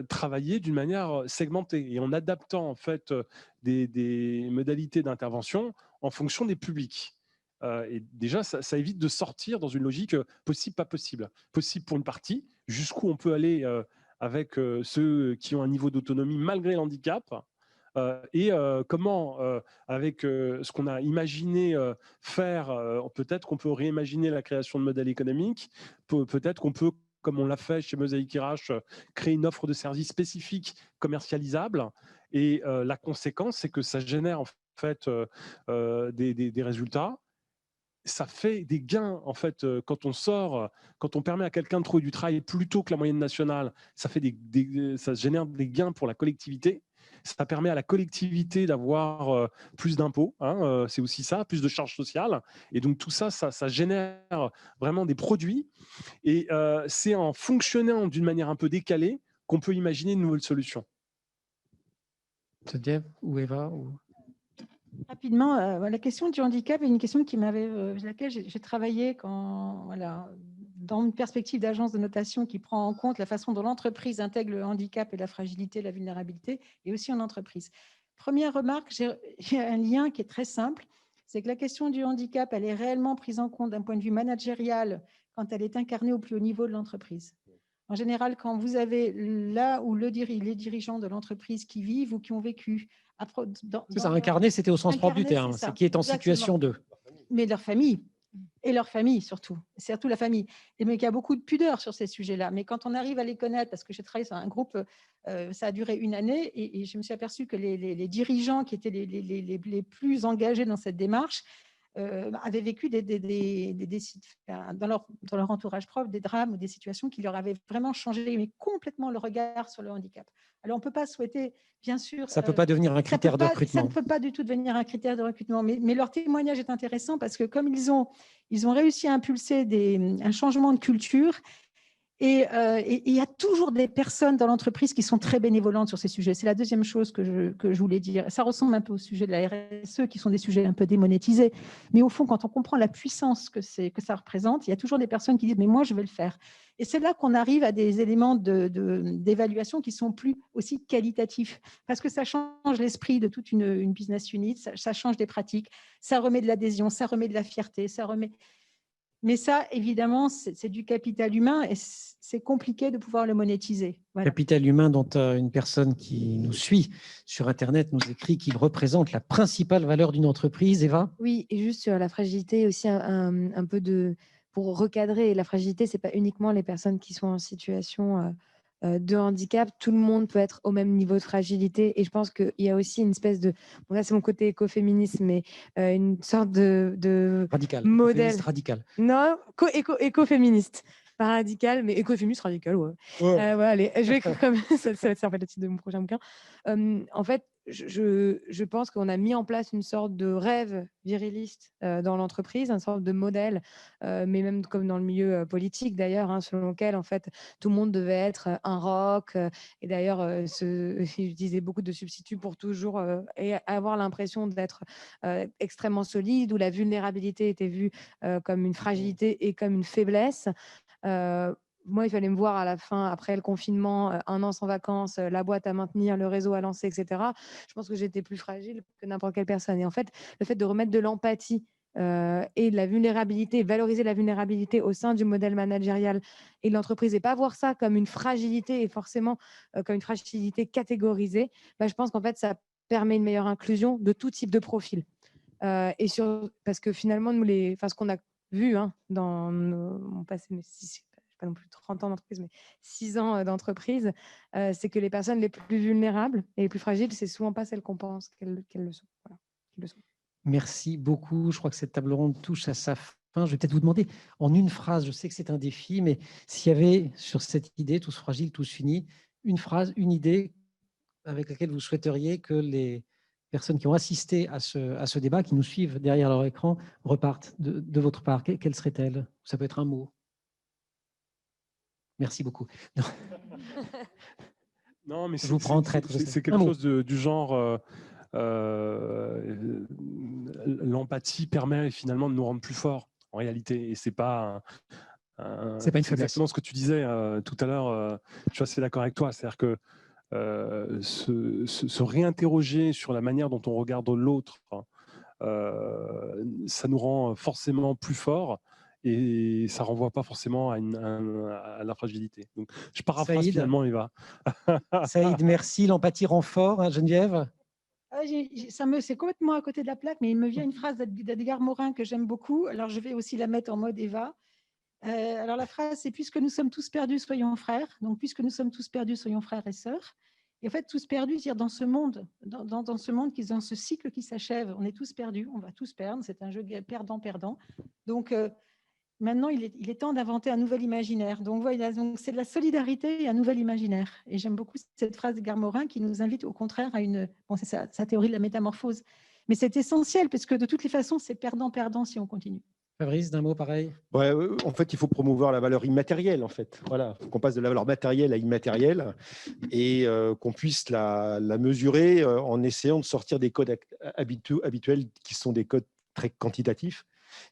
travailler d'une manière segmentée et en adaptant en fait des modalités d'intervention en fonction des publics. Et déjà, ça évite de sortir dans une logique possible, pas possible. Possible pour une partie, jusqu'où on peut aller avec ceux qui ont un niveau d'autonomie malgré l'handicap, et comment, avec ce qu'on a imaginé faire, peut-être qu'on peut réimaginer la création de modèles économiques, peut-être qu'on peut, comme on l'a fait chez Mosaïque RH, créer une offre de services spécifiques commercialisables. Et la conséquence, c'est que ça génère en fait des résultats. Ça fait des gains en fait quand on sort, quand on permet à quelqu'un de trouver du travail plus tôt que la moyenne nationale, ça génère des gains pour la collectivité. Ça permet à la collectivité d'avoir plus d'impôts, c'est aussi ça, plus de charges sociales. Et donc tout ça, ça génère vraiment des produits. Et c'est en fonctionnant d'une manière un peu décalée qu'on peut imaginer de nouvelles solutions. Deb ou Eva Rapidement, la question du handicap est une question laquelle j'ai travaillé dans une perspective d'agence de notation qui prend en compte la façon dont l'entreprise intègre le handicap et la fragilité, la vulnérabilité, et aussi en entreprise. Première remarque, j'ai un lien qui est très simple, c'est que la question du handicap, elle est réellement prise en compte d'un point de vue managérial quand elle est incarnée au plus haut niveau de l'entreprise. En général, quand vous avez là où les dirigeants de l'entreprise qui vivent ou qui ont vécu. Incarné, c'était au sens propre du terme, c'est qui est en situation de. Mais leur famille, et leur famille surtout la famille. Mais il y a beaucoup de pudeur sur ces sujets-là. Mais quand on arrive à les connaître, parce que j'ai travaillé sur un groupe, ça a duré une année, et je me suis aperçue que les dirigeants qui étaient les plus engagés dans cette démarche avaient vécu dans leur entourage proche des drames ou des situations qui leur avaient vraiment changé, mais complètement le regard sur le handicap. Alors, on ne peut pas souhaiter, bien sûr… Ça ne peut pas devenir un critère de recrutement. Ça ne peut pas du tout devenir un critère de recrutement, mais leur témoignage est intéressant parce que comme ils ont réussi à impulser un changement de culture, et il y a toujours des personnes dans l'entreprise qui sont très bénévolentes sur ces sujets. C'est la deuxième chose que je voulais dire. Ça ressemble un peu au sujet de la RSE, qui sont des sujets un peu démonétisés. Mais au fond, quand on comprend la puissance que ça représente, il y a toujours des personnes qui disent « mais moi, je vais le faire ». Et c'est là qu'on arrive à des éléments d'évaluation qui sont plus aussi qualitatifs, parce que ça change l'esprit de toute une business unit, ça change des pratiques, ça remet de l'adhésion, ça remet de la fierté, ça remet… Mais ça, évidemment, c'est du capital humain et c'est compliqué de pouvoir le monétiser. Voilà. Capital humain dont une personne qui nous suit sur Internet nous écrit qu'il représente la principale valeur d'une entreprise. Eva ? Oui, et juste sur la fragilité aussi, un peu pour recadrer, la fragilité, ce n'est pas uniquement les personnes qui sont en situation de handicap, tout le monde peut être au même niveau de fragilité, et je pense qu'il y a aussi une espèce de, bon là c'est mon côté écoféministe, mais une sorte de radical, modèle radical. Non, écoféministe, pas radical, mais écoféministe radical, ouais. Allez, je vais écrire comme ça va être le titre de mon prochain bouquin. En fait, je pense qu'on a mis en place une sorte de rêve viriliste dans l'entreprise, une sorte de modèle, mais même comme dans le milieu politique d'ailleurs, hein, selon lequel en fait tout le monde devait être un roc. Et d'ailleurs, j'utilisais beaucoup de substituts pour toujours et avoir l'impression d'être extrêmement solide, où la vulnérabilité était vue comme une fragilité et comme une faiblesse. Moi, il fallait me voir à la fin, après le confinement, 1 an sans vacances, la boîte à maintenir, le réseau à lancer, etc. Je pense que j'étais plus fragile que n'importe quelle personne. Et en fait, le fait de remettre de l'empathie et de la vulnérabilité, valoriser la vulnérabilité au sein du modèle managérial et de l'entreprise, et pas voir ça comme une fragilité et forcément comme une fragilité catégorisée, je pense qu'en fait, ça permet une meilleure inclusion de tout type de profil. Parce que finalement, nous, ce qu'on a vu dans mon passé, mais pas non plus 30 ans d'entreprise, mais 6 ans d'entreprise, c'est que les personnes les plus vulnérables et les plus fragiles, c'est souvent pas celles qu'on pense qu'elles le sont. Voilà, qu'elles le sont. Merci beaucoup. Je crois que cette table ronde touche à sa fin. Je vais peut-être vous demander en une phrase, je sais que c'est un défi, mais s'il y avait sur cette idée, tous fragiles, tous unis, une phrase, une idée avec laquelle vous souhaiteriez que les personnes qui ont assisté à ce débat, qui nous suivent derrière leur écran, repartent de votre part. Quelle serait-elle? Ça peut être un mot. Merci beaucoup. Non, mais je vous prends en traître. C'est quelque chose du genre. L'empathie permet finalement de nous rendre plus forts en réalité, et c'est pas c'est pas une faiblesse. Exactement ce que tu disais tout à l'heure. Je suis assez d'accord avec toi. C'est-à-dire que se réinterroger sur la manière dont on regarde l'autre, ça nous rend forcément plus forts. Et ça ne renvoie pas forcément à la fragilité. Donc, je paraphrase finalement, Eva. Saïd, merci. L'empathie rend fort, hein, Geneviève? C'est complètement à côté de la plaque, mais il me vient une phrase d'Edgar Morin que j'aime beaucoup. Alors, je vais aussi la mettre en mode Eva. Alors, la phrase, c'est « Puisque nous sommes tous perdus, soyons frères ». Donc, puisque nous sommes tous perdus, soyons frères et sœurs. Et en fait, tous perdus, c'est-à-dire dans ce monde, dans ce cycle qui s'achève, on est tous perdus, on va tous perdre. C'est un jeu perdant-perdant. Donc, maintenant, il est temps d'inventer un nouvel imaginaire. Donc, voilà, c'est de la solidarité et un nouvel imaginaire. Et j'aime beaucoup cette phrase de Morin qui nous invite au contraire à une... Bon, c'est sa théorie de la métamorphose. Mais c'est essentiel parce que de toutes les façons, c'est perdant-perdant si on continue. Fabrice, d'un mot pareil? Ouais, en fait, il faut promouvoir la valeur immatérielle. En fait, voilà, il faut qu'on passe de la valeur matérielle à immatérielle et qu'on puisse la mesurer en essayant de sortir des codes habituels qui sont des codes très quantitatifs.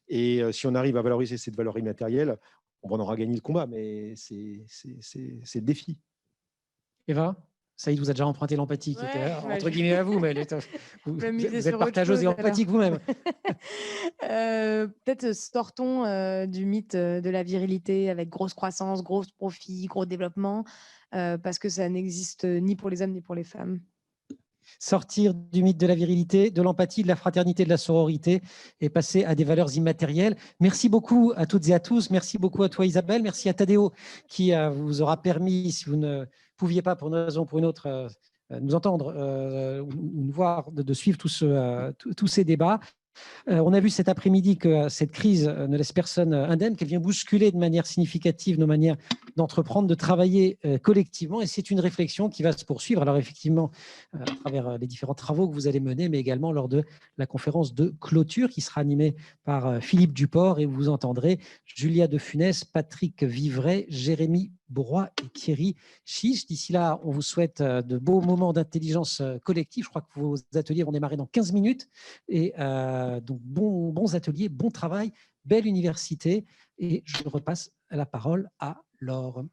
Et si on arrive à valoriser cette valeur immatérielle, on aura gagné le combat, mais c'est le défi. Eva? Saïd vous a déjà emprunté l'empathie qui était entre guillemets à vous, mais vous êtes partageuse et empathique vous-même. Peut-être sortons du mythe de la virilité avec grosse croissance, gros profit, gros développement, parce que ça n'existe ni pour les hommes ni pour les femmes. Sortir du mythe de la virilité, de l'empathie, de la fraternité, de la sororité et passer à des valeurs immatérielles. Merci beaucoup à toutes et à tous. Merci beaucoup à toi, Isabelle. Merci à Tadeo qui vous aura permis, si vous ne pouviez pas pour une raison ou pour une autre, nous entendre ou nous voir, de suivre tous ces débats. On a vu cet après-midi que cette crise ne laisse personne indemne, qu'elle vient bousculer de manière significative nos manières d'entreprendre, de travailler collectivement. Et c'est une réflexion qui va se poursuivre. Alors effectivement, à travers les différents travaux que vous allez mener, mais également lors de la conférence de clôture qui sera animée par Philippe Duport. Et vous entendrez Julia de Funès, Patrick Vivray, Jérémy Bourrois et Thierry Chiche. D'ici là, on vous souhaite de beaux moments d'intelligence collective. Je crois que vos ateliers vont démarrer dans 15 minutes. Et donc, bons ateliers, bon travail, belle université. Et je repasse la parole à Laure.